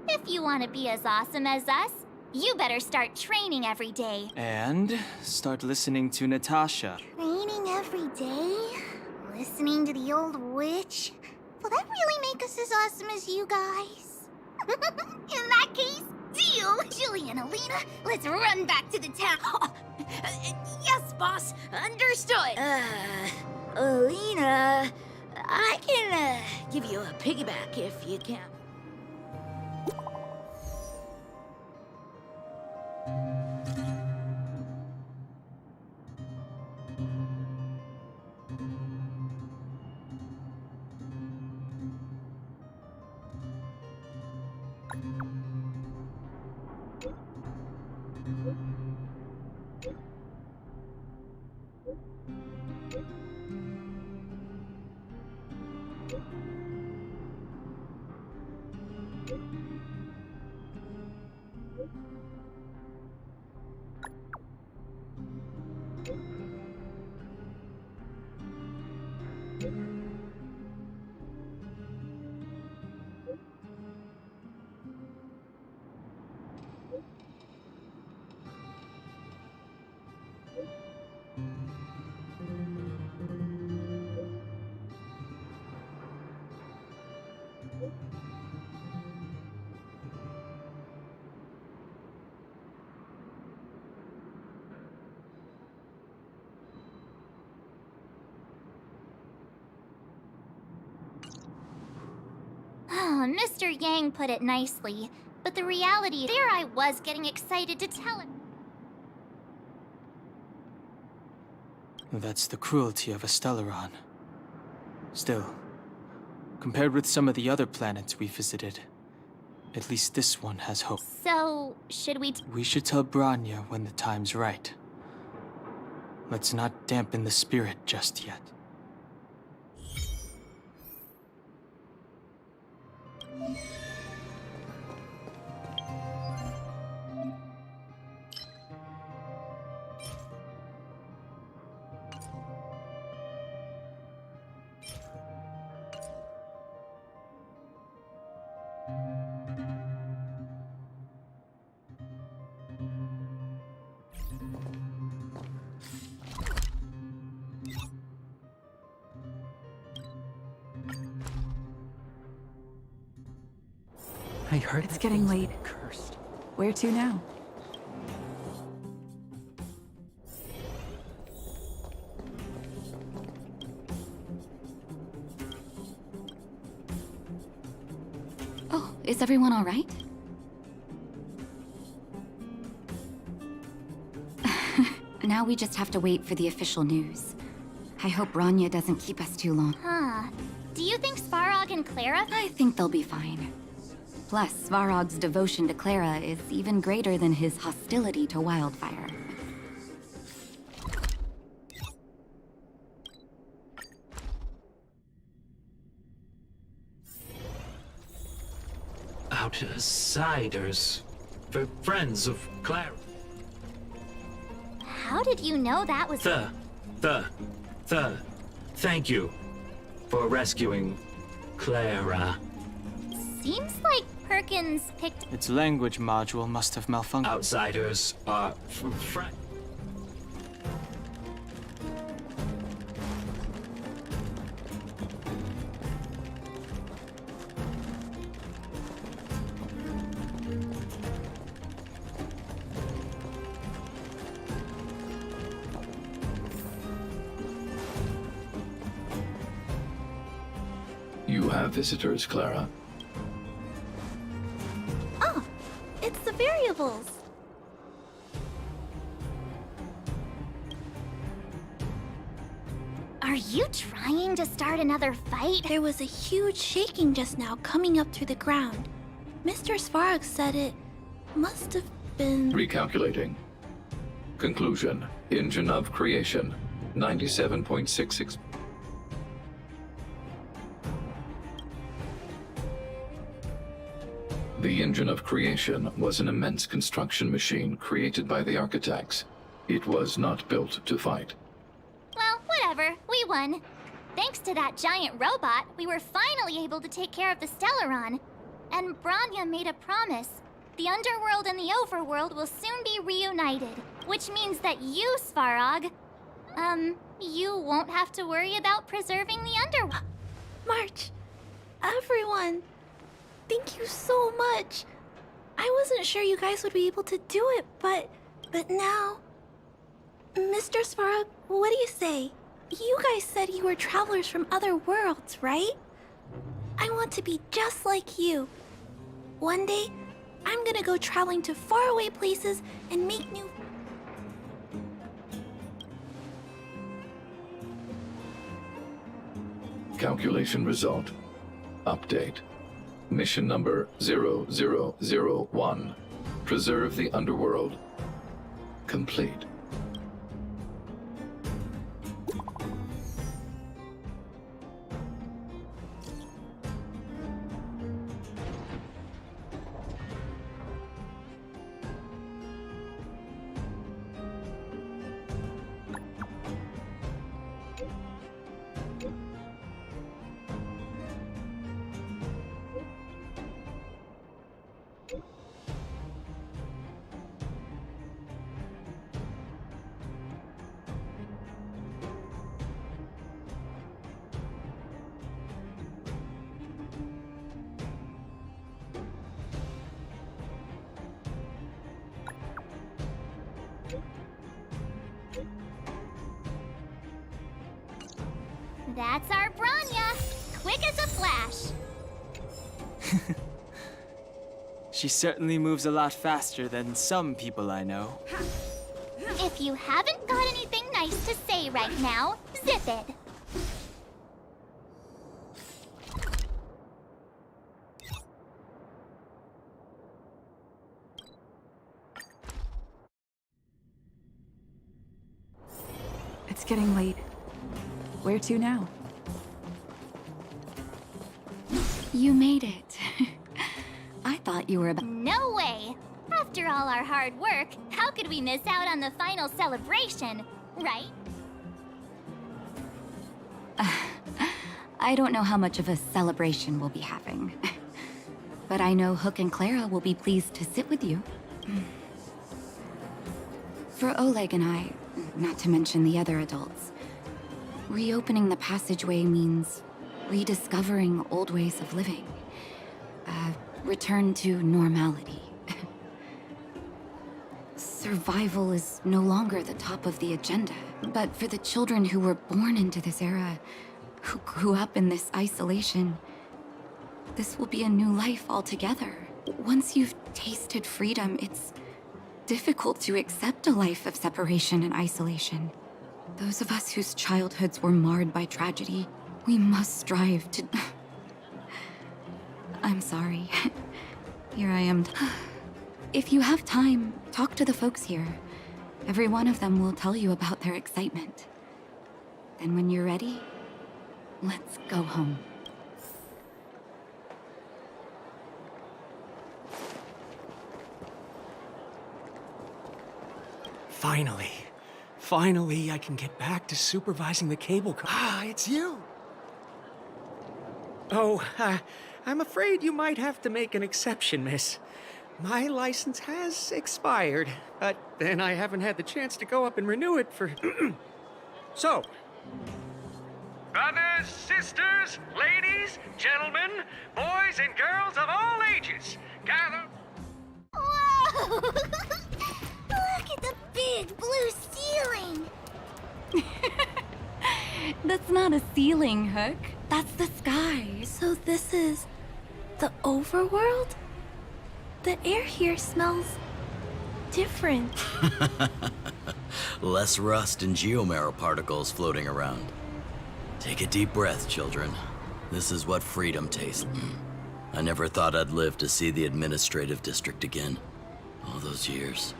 If you want to be as awesome as us, you better start training every day. And start listening to Natasha. Training every day? Listening to the old witch? Will that really make us as awesome as you guys? In that case, deal! Julian, Alina, let's run back to the town. Yes, boss. Understood. Alina, I can give you a piggyback if you can. Mr. Yang put it nicely, but the reality, there I was getting excited to tell him. That's the cruelty of a Stellaron. Still, compared with some of the other planets we visited, at least this one has hope. So, should we... We should tell Bronya when the time's right. Let's not dampen the spirit just yet. I heard It's getting late. Cursed. Where to now? Oh, is everyone all right? Now we just have to wait for the official news. I hope Bronya doesn't keep us too long. Huh. Do you think Svarog and Clara? I think they'll be fine. Plus, Svarog's devotion to Clara is even greater than his hostility to Wildfire. Outsiders. For friends of Clara. How did you know that was... Thank you for rescuing Clara. Seems like Perkins picked... Its language module must have malfunctioned. Outsiders are friends. You have visitors, Clara. Oh, it's the variables. Are you trying to start another fight? There was a huge shaking just now coming up through the ground. Mr. Svarog said it must have been... Recalculating. Conclusion. Engine of creation. 97.66. The engine of creation was an immense construction machine created by the architects. It was not built to fight. Well, whatever. We won. Thanks to that giant robot, we were finally able to take care of the Stellaron. And Bronya made a promise. The Underworld and the Overworld will soon be reunited. Which means that you, Svarog, you won't have to worry about preserving the Underworld. March, everyone, thank you so much. I wasn't sure you guys would be able to do it, but now... Mr. Svarog, what do you say? You guys said you were travelers from other worlds, right? I want to be just like you. One day, I'm gonna go traveling to faraway places and make new... Calculation result. Update. Mission number 0001. Preserve the Underworld. Complete. That's our Bronya! Quick as a flash! She certainly moves a lot faster than some people I know. If you haven't got anything nice to say right now, zip it! It's getting late. Where to now? You made it. thought you were about. No way! After all our hard work, how could we miss out on the final celebration, right? I don't know how much of a celebration we'll be having. But I know Hook and Clara will be pleased to sit with you. For Oleg and I, not to mention the other adults, reopening the passageway means rediscovering old ways of living. Return to normality. Survival is no longer the top of the agenda. But for the children who were born into this era, who grew up in this isolation, this will be a new life altogether. Once you've tasted freedom, it's difficult to accept a life of separation and isolation. Those of us whose childhoods were marred by tragedy, we must strive to... I'm sorry. Here I am. If you have time, talk to the folks here. Every one of them will tell you about their excitement. Then when you're ready, let's go home. Finally, I can get back to supervising the cable car. Ah, it's you! Oh, I'm afraid you might have to make an exception, miss. My license has expired, but then I haven't had the chance to go up and renew it for... So... Brothers, sisters, ladies, gentlemen, boys and girls of all ages, gather... Whoa! Look at the big blue ceiling! That's not a ceiling, Hook. That's the sky. So this is the overworld? The air here smells different. Less rust and geomarrow particles floating around. Take a deep breath, children. This is what freedom tastes. I never thought I'd live to see the administrative district again. All those years.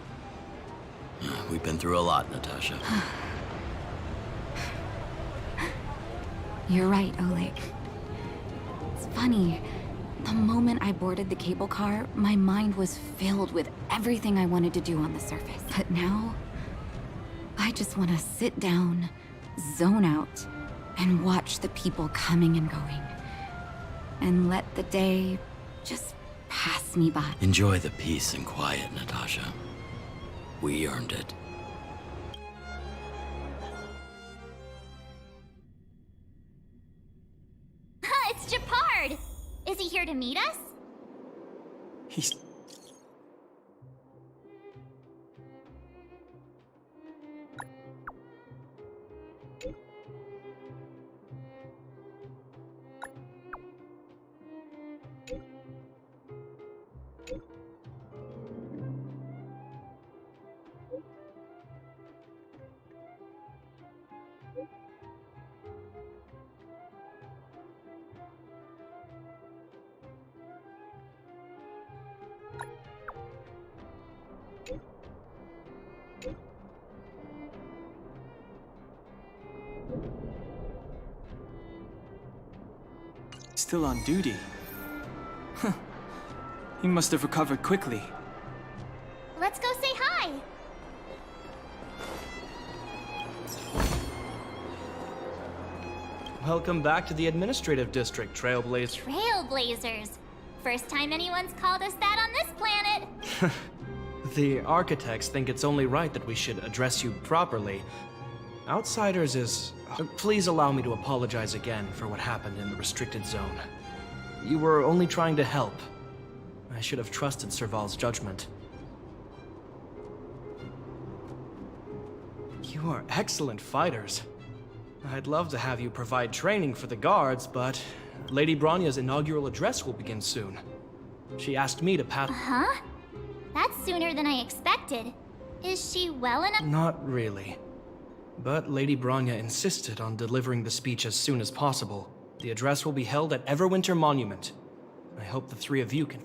We've been through a lot, Natasha. You're right, Oleg. It's funny. The moment I boarded the cable car, my mind was filled with everything I wanted to do on the surface. But now, I just want to sit down, zone out, and watch the people coming and going. And let the day just pass me by. Enjoy the peace and quiet, Natasha. We earned it. It's Gepard! Is he here to meet us? He's... Still on duty. Huh. He must have recovered quickly. Let's go say hi! Welcome back to the administrative district, Trailblazer. Trailblazers. First time anyone's called us that on this planet. The architects think it's only right that we should address you properly. Outsiders is... Please allow me to apologize again for what happened in the restricted zone. You were only trying to help. I should have trusted Serval's judgment. You are excellent fighters. I'd love to have you provide training for the guards, but Lady Bronya's inaugural address will begin soon. She asked me to pass... Huh? That's sooner than I expected. Is she well enough? Not really. But Lady Bronya insisted on delivering the speech as soon as possible. The address will be held at Everwinter Monument. I hope the three of you can...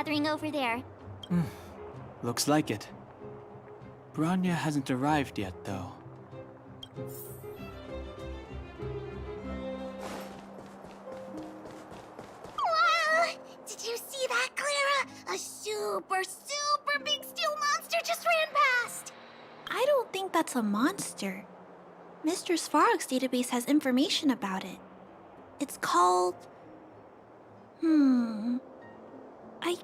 gathering over there. Looks like it. Bronya hasn't arrived yet, though. Wow! Did you see that, Clara? A super big steel monster just ran past! I don't think that's a monster. Mr. Svarog's database has information about it. It's called... I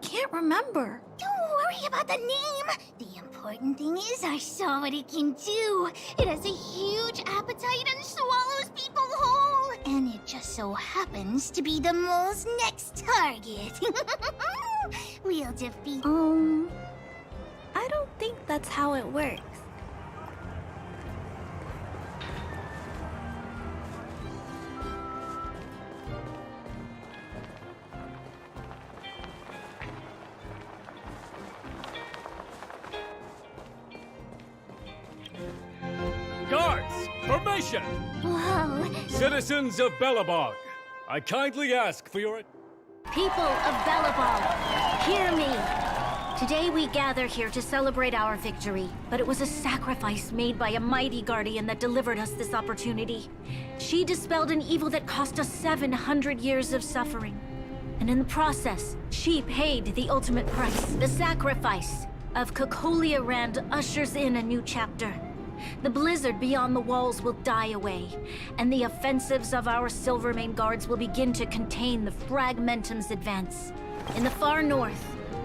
can't remember. Don't worry about the name. The important thing is I saw what it can do. It has a huge appetite and swallows people whole. And it just so happens to be the mole's next target. We'll defeat... I don't think that's how it works. Guards, formation! Whoa. Citizens of Belobog, I kindly ask for your... People of Belobog, hear me! Today we gather here to celebrate our victory, but it was a sacrifice made by a mighty guardian that delivered us this opportunity. She dispelled an evil that cost us 700 years of suffering. And in the process, she paid the ultimate price. The sacrifice of Cocolia Rand ushers in a new chapter. The blizzard beyond the walls will die away, and the offensives of our Silvermane guards will begin to contain the Fragmentum's advance. In the far north,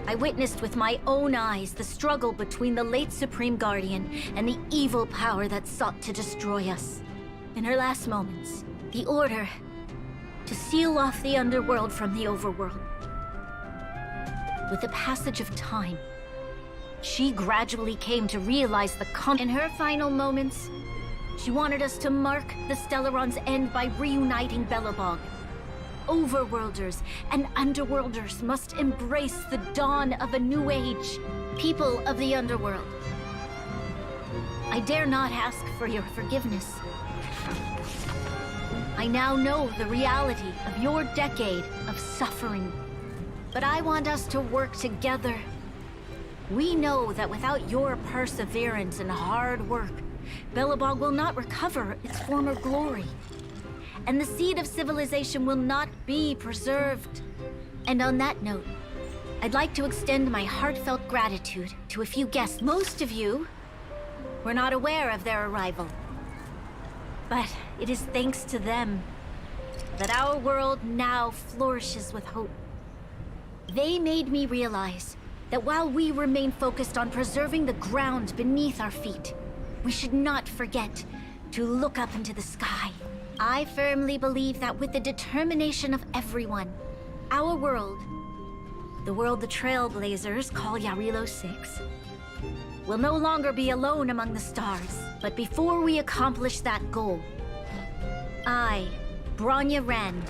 I witnessed with my own eyes the struggle between the late Supreme Guardian and the evil power that sought to destroy us. In her last moments, the order to seal off the underworld from the overworld. With the passage of time, she gradually came to realize in her final moments, she wanted us to mark the Stellaron's end by reuniting Belobog. Overworlders and underworlders must embrace the dawn of a new age. People of the underworld, I dare not ask for your forgiveness. I now know the reality of your decade of suffering, but I want us to work together. We know that without your perseverance and hard work, Belobog will not recover its former glory. And the seed of civilization will not be preserved. And on that note, I'd like to extend my heartfelt gratitude to a few guests. Most of you were not aware of their arrival. But it is thanks to them that our world now flourishes with hope. They made me realize that while we remain focused on preserving the ground beneath our feet, we should not forget to look up into the sky. I firmly believe that with the determination of everyone, our world, the world the Trailblazers call Yarilo 6, will no longer be alone among the stars. But before we accomplish that goal, I, Bronya Rand,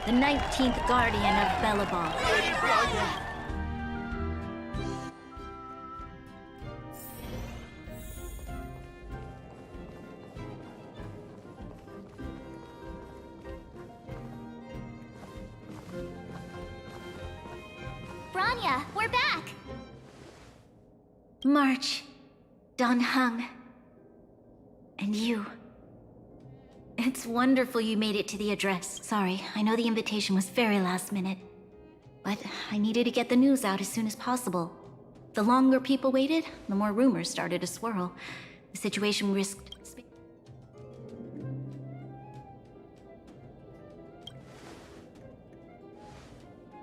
the 19th Guardian of Belobog. Lady Bronya! Bronya, we're back! March, Dan Heng, and you. It's wonderful you made it to the address. Sorry, I know the invitation was very last minute, but I needed to get the news out as soon as possible. The longer people waited, the more rumors started to swirl. The situation risked...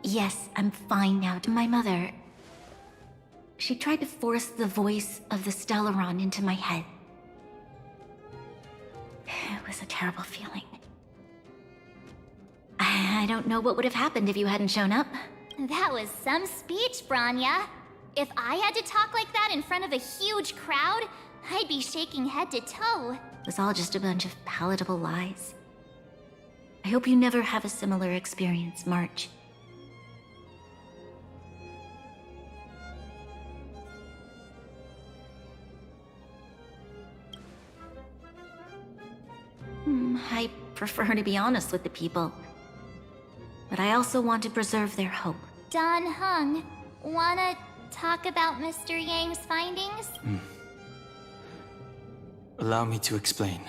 Yes, I'm fine now. My mother... She tried to force the voice of the Stellaron into my head. It was a terrible feeling. I don't know what would have happened if you hadn't shown up. That was some speech, Bronya. If I had to talk like that in front of a huge crowd, I'd be shaking head to toe. It was all just a bunch of palatable lies. I hope you never have a similar experience, March. I prefer to be honest with the people. But I also want to preserve their hope. Don Hung, wanna talk about Mr. Yang's findings? Allow me to explain.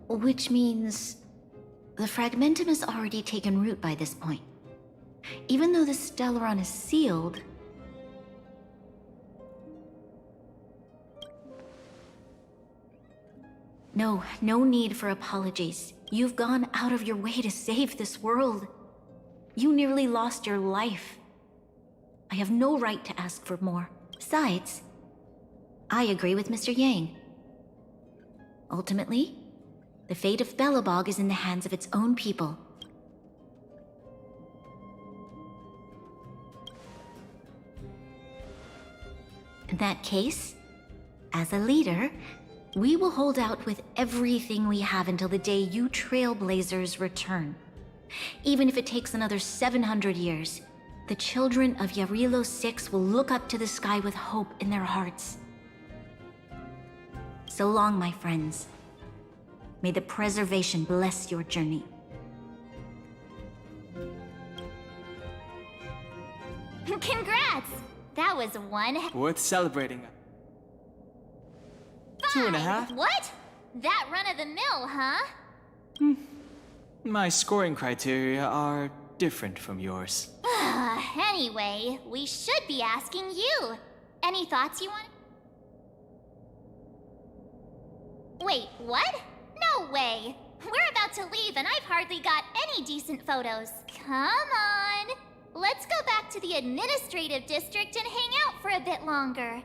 Which means the fragmentum has already taken root by this point. Even though the Stellaron is sealed, no need for apologies. You've gone out of your way to save this world. You nearly lost your life. I have no right to ask for more. Besides, I agree with Mr. Yang. Ultimately, the fate of Belobog is in the hands of its own people. In that case, as a leader, we will hold out with everything we have until the day you Trailblazers return. Even if it takes another 700 years, the children of Yarilo 6 will look up to the sky with hope in their hearts. So long, my friends. May the preservation bless your journey. Congrats! That was one. Worth celebrating. 2.5? What? That run of the mill, huh? My scoring criteria are different from yours. Anyway, we should be asking you. Any thoughts you want? Wait, what? No way! We're about to leave and I've hardly got any decent photos. Come on! Let's go back to the administrative district and hang out for a bit longer.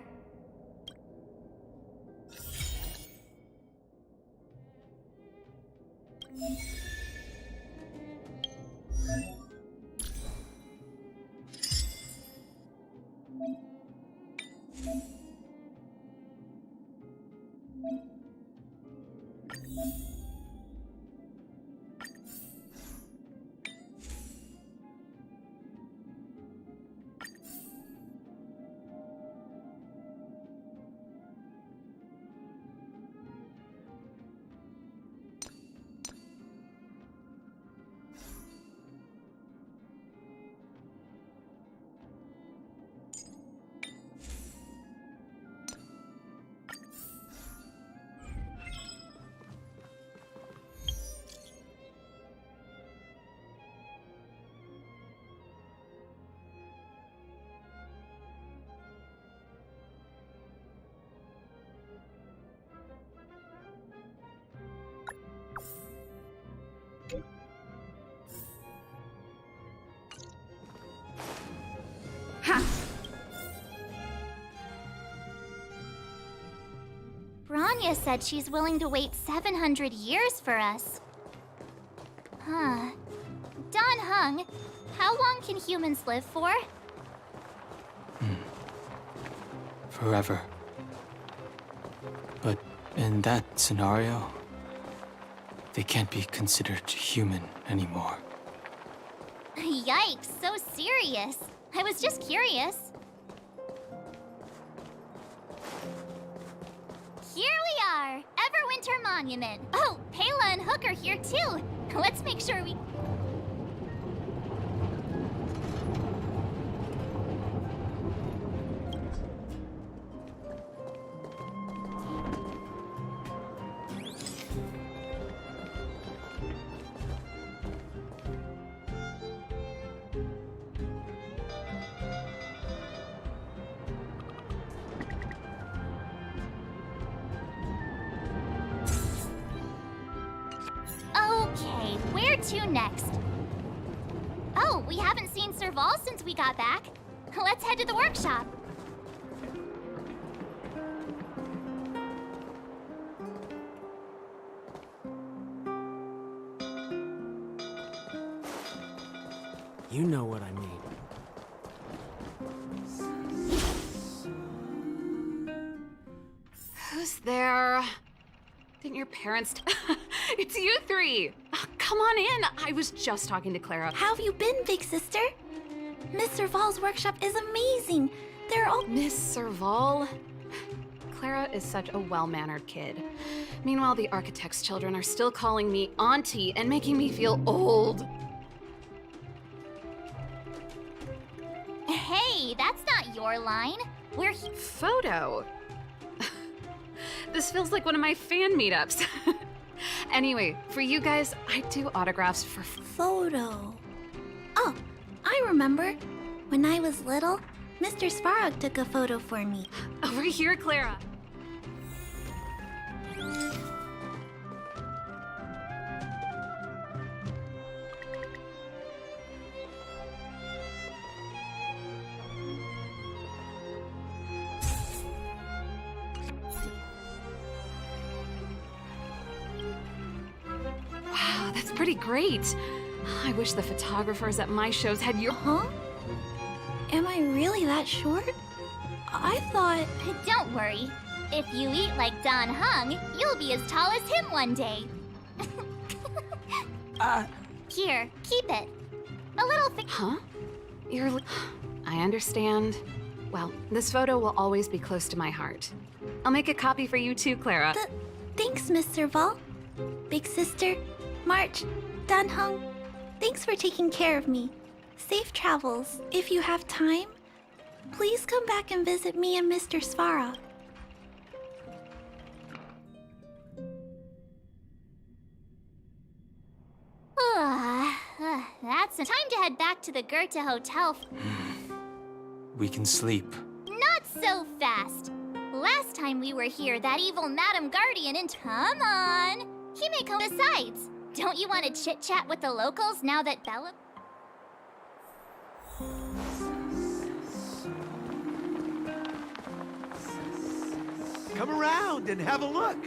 Bronya said she's willing to wait 700 years for us. Huh. Don Hung, how long can humans live for? Forever. But in that scenario, they can't be considered human anymore. Yikes, so serious. I was just curious. Here we are, Everwinter Monument. Oh, Pela and Hook are here too. Let's make sure we... Okay, where to next? Oh, we haven't seen Serval since we got back. Let's head to the workshop. You know what I mean. Who's there? Didn't your parents... It's you three! Come on in! I was just talking to Clara. How have you been, big sister? Miss Serval's workshop is amazing. They're all... Miss Serval? Clara is such a well-mannered kid. Meanwhile, the architect's children are still calling me auntie and making me feel old. Hey, that's not your line. We're Photo. This feels like one of my fan meetups. Anyway, for you guys, I do autographs for Photo. Oh, I remember. When I was little, Mr. Svarog took a photo for me. Over here, Clara. Wow, that's pretty great. I wish the photographers at my shows had your... Huh? Am I really that short? I thought... Don't worry. If you eat like Don Hung, you'll be as tall as him one day. Here, keep it. A little Huh? You're... I understand. Well, this photo will always be close to my heart. I'll make a copy for you too, Clara. Thanks, Mr. Vol. Big sister, March, Dan Hung, thanks for taking care of me. Safe travels. If you have time, please come back and visit me and Mr. Svarog. That's time to head back to the Goethe Hotel. We can sleep. Not so fast. Last time we were here, that evil Madam Guardian and come on. He may come besides. Don't you want to chit-chat with the locals now that Bella... Come around and have a look.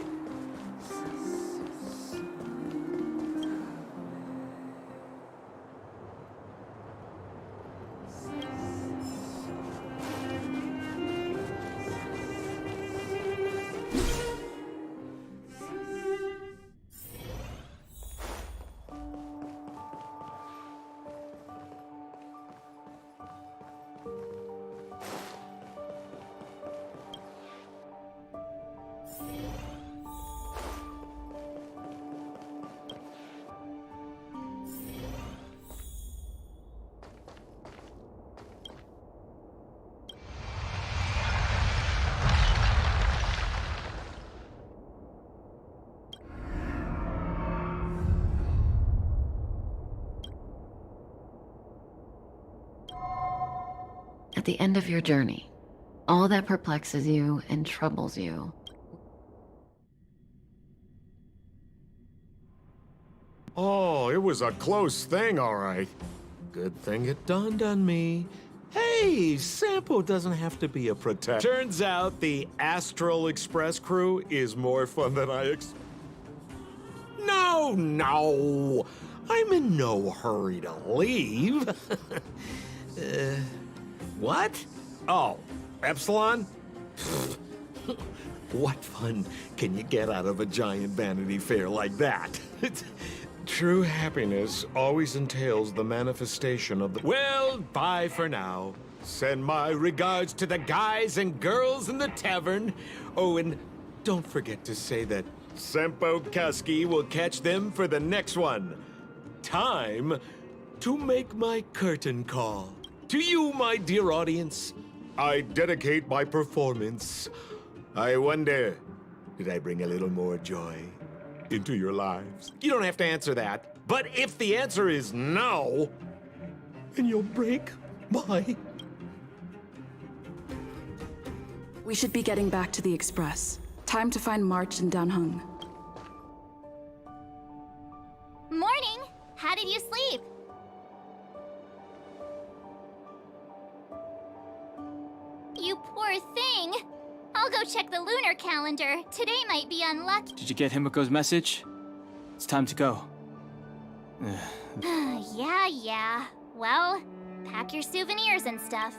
At the end of your journey, all that perplexes you and troubles you. Oh, it was a close thing, all right. Good thing it dawned on me. Hey, Sampo doesn't have to be a protector. Turns out the Astral Express crew is more fun than I No! I'm in no hurry to leave. What? Oh, Epsilon? What fun can you get out of a giant Vanity Fair like that? True happiness always entails the manifestation of the... Well, bye for now. Send my regards to the guys and girls in the tavern. Oh, and don't forget to say that Sempo Kasky will catch them for the next one. Time to make my curtain call. To you, my dear audience, I dedicate my performance. I wonder, did I bring a little more joy into your lives? You don't have to answer that. But if the answer is no, then you'll break my... We should be getting back to the Express. Time to find March and Dan Hung. Morning! How did you sleep? You poor thing. I'll go check the lunar calendar. Today might be unlucky. Did you get Himiko's message? It's time to go. Yeah. Well, pack your souvenirs and stuff.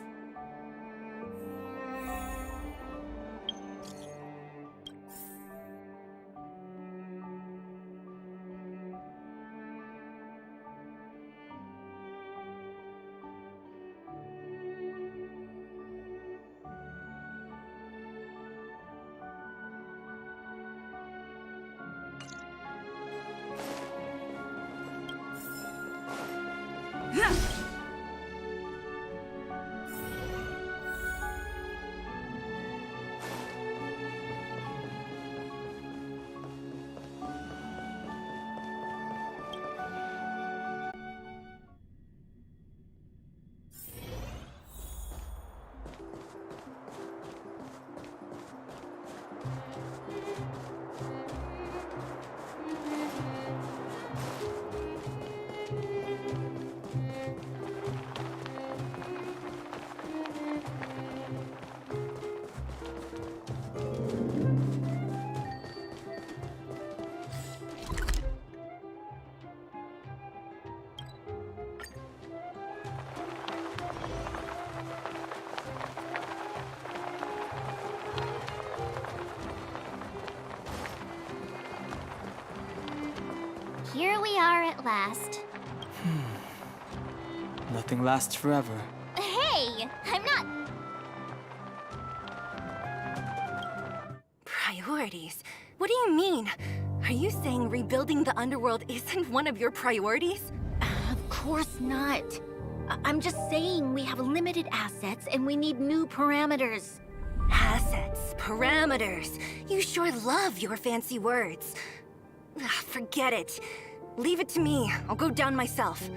are at last. Nothing lasts forever. Hey, I'm not... Priorities? What do you mean? Are you saying rebuilding the underworld isn't one of your priorities? Of course not. I'm just saying we have limited assets and we need new parameters. Assets, parameters. You sure love your fancy words. Ugh, forget it. Leave it to me. I'll go down myself.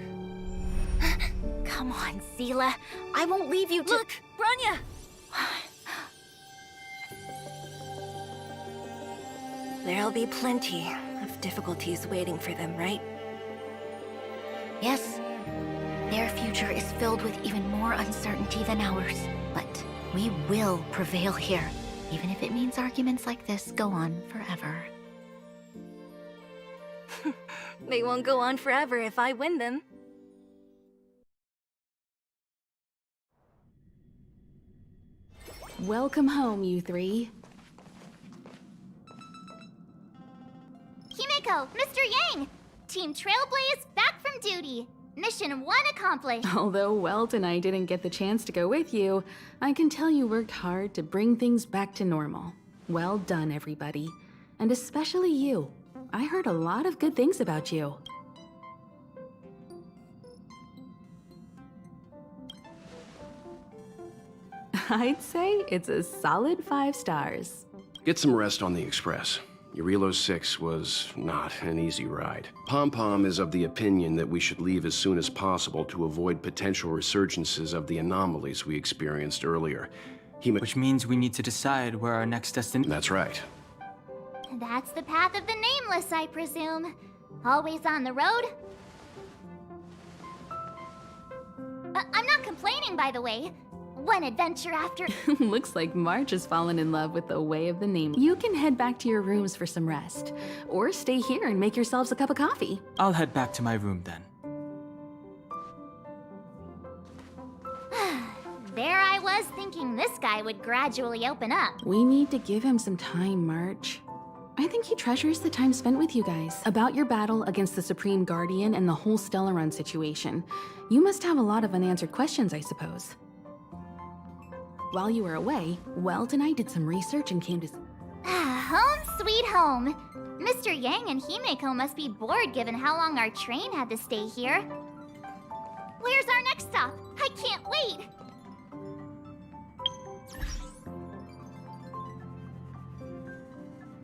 Come on, Seele. I won't leave you to— Look, Bronya! There'll be plenty of difficulties waiting for them, right? Yes. Their future is filled with even more uncertainty than ours. But we will prevail here, even if it means arguments like this go on forever. They won't go on forever if I win them. Welcome home, you three. Himeko, Mr. Yang! Team Trailblaze back from duty. Mission 1 accomplished. Although Welt and I didn't get the chance to go with you, I can tell you worked hard to bring things back to normal. Well done, everybody. And especially you. I heard a lot of good things about you. I'd say it's a solid 5 stars. Get some rest on the Express. Eurilo 6 was not an easy ride. Pom-Pom is of the opinion that we should leave as soon as possible to avoid potential resurgences of the anomalies we experienced earlier. Which means we need to decide where our next destination— That's right. That's the path of the Nameless, I presume. Always on the road? I'm not complaining, by the way. One adventure after— Looks like March has fallen in love with the way of the name. You can head back to your rooms for some rest. Or stay here and make yourselves a cup of coffee. I'll head back to my room then. There I was thinking this guy would gradually open up. We need to give him some time, March. I think he treasures the time spent with you guys. About your battle against the Supreme Guardian and the whole Stellaron situation. You must have a lot of unanswered questions, I suppose. While you were away, Welt and I did some research and came to... Home sweet home. Mr. Yang and Himeko must be bored given how long our train had to stay here. Where's our next stop? I can't wait!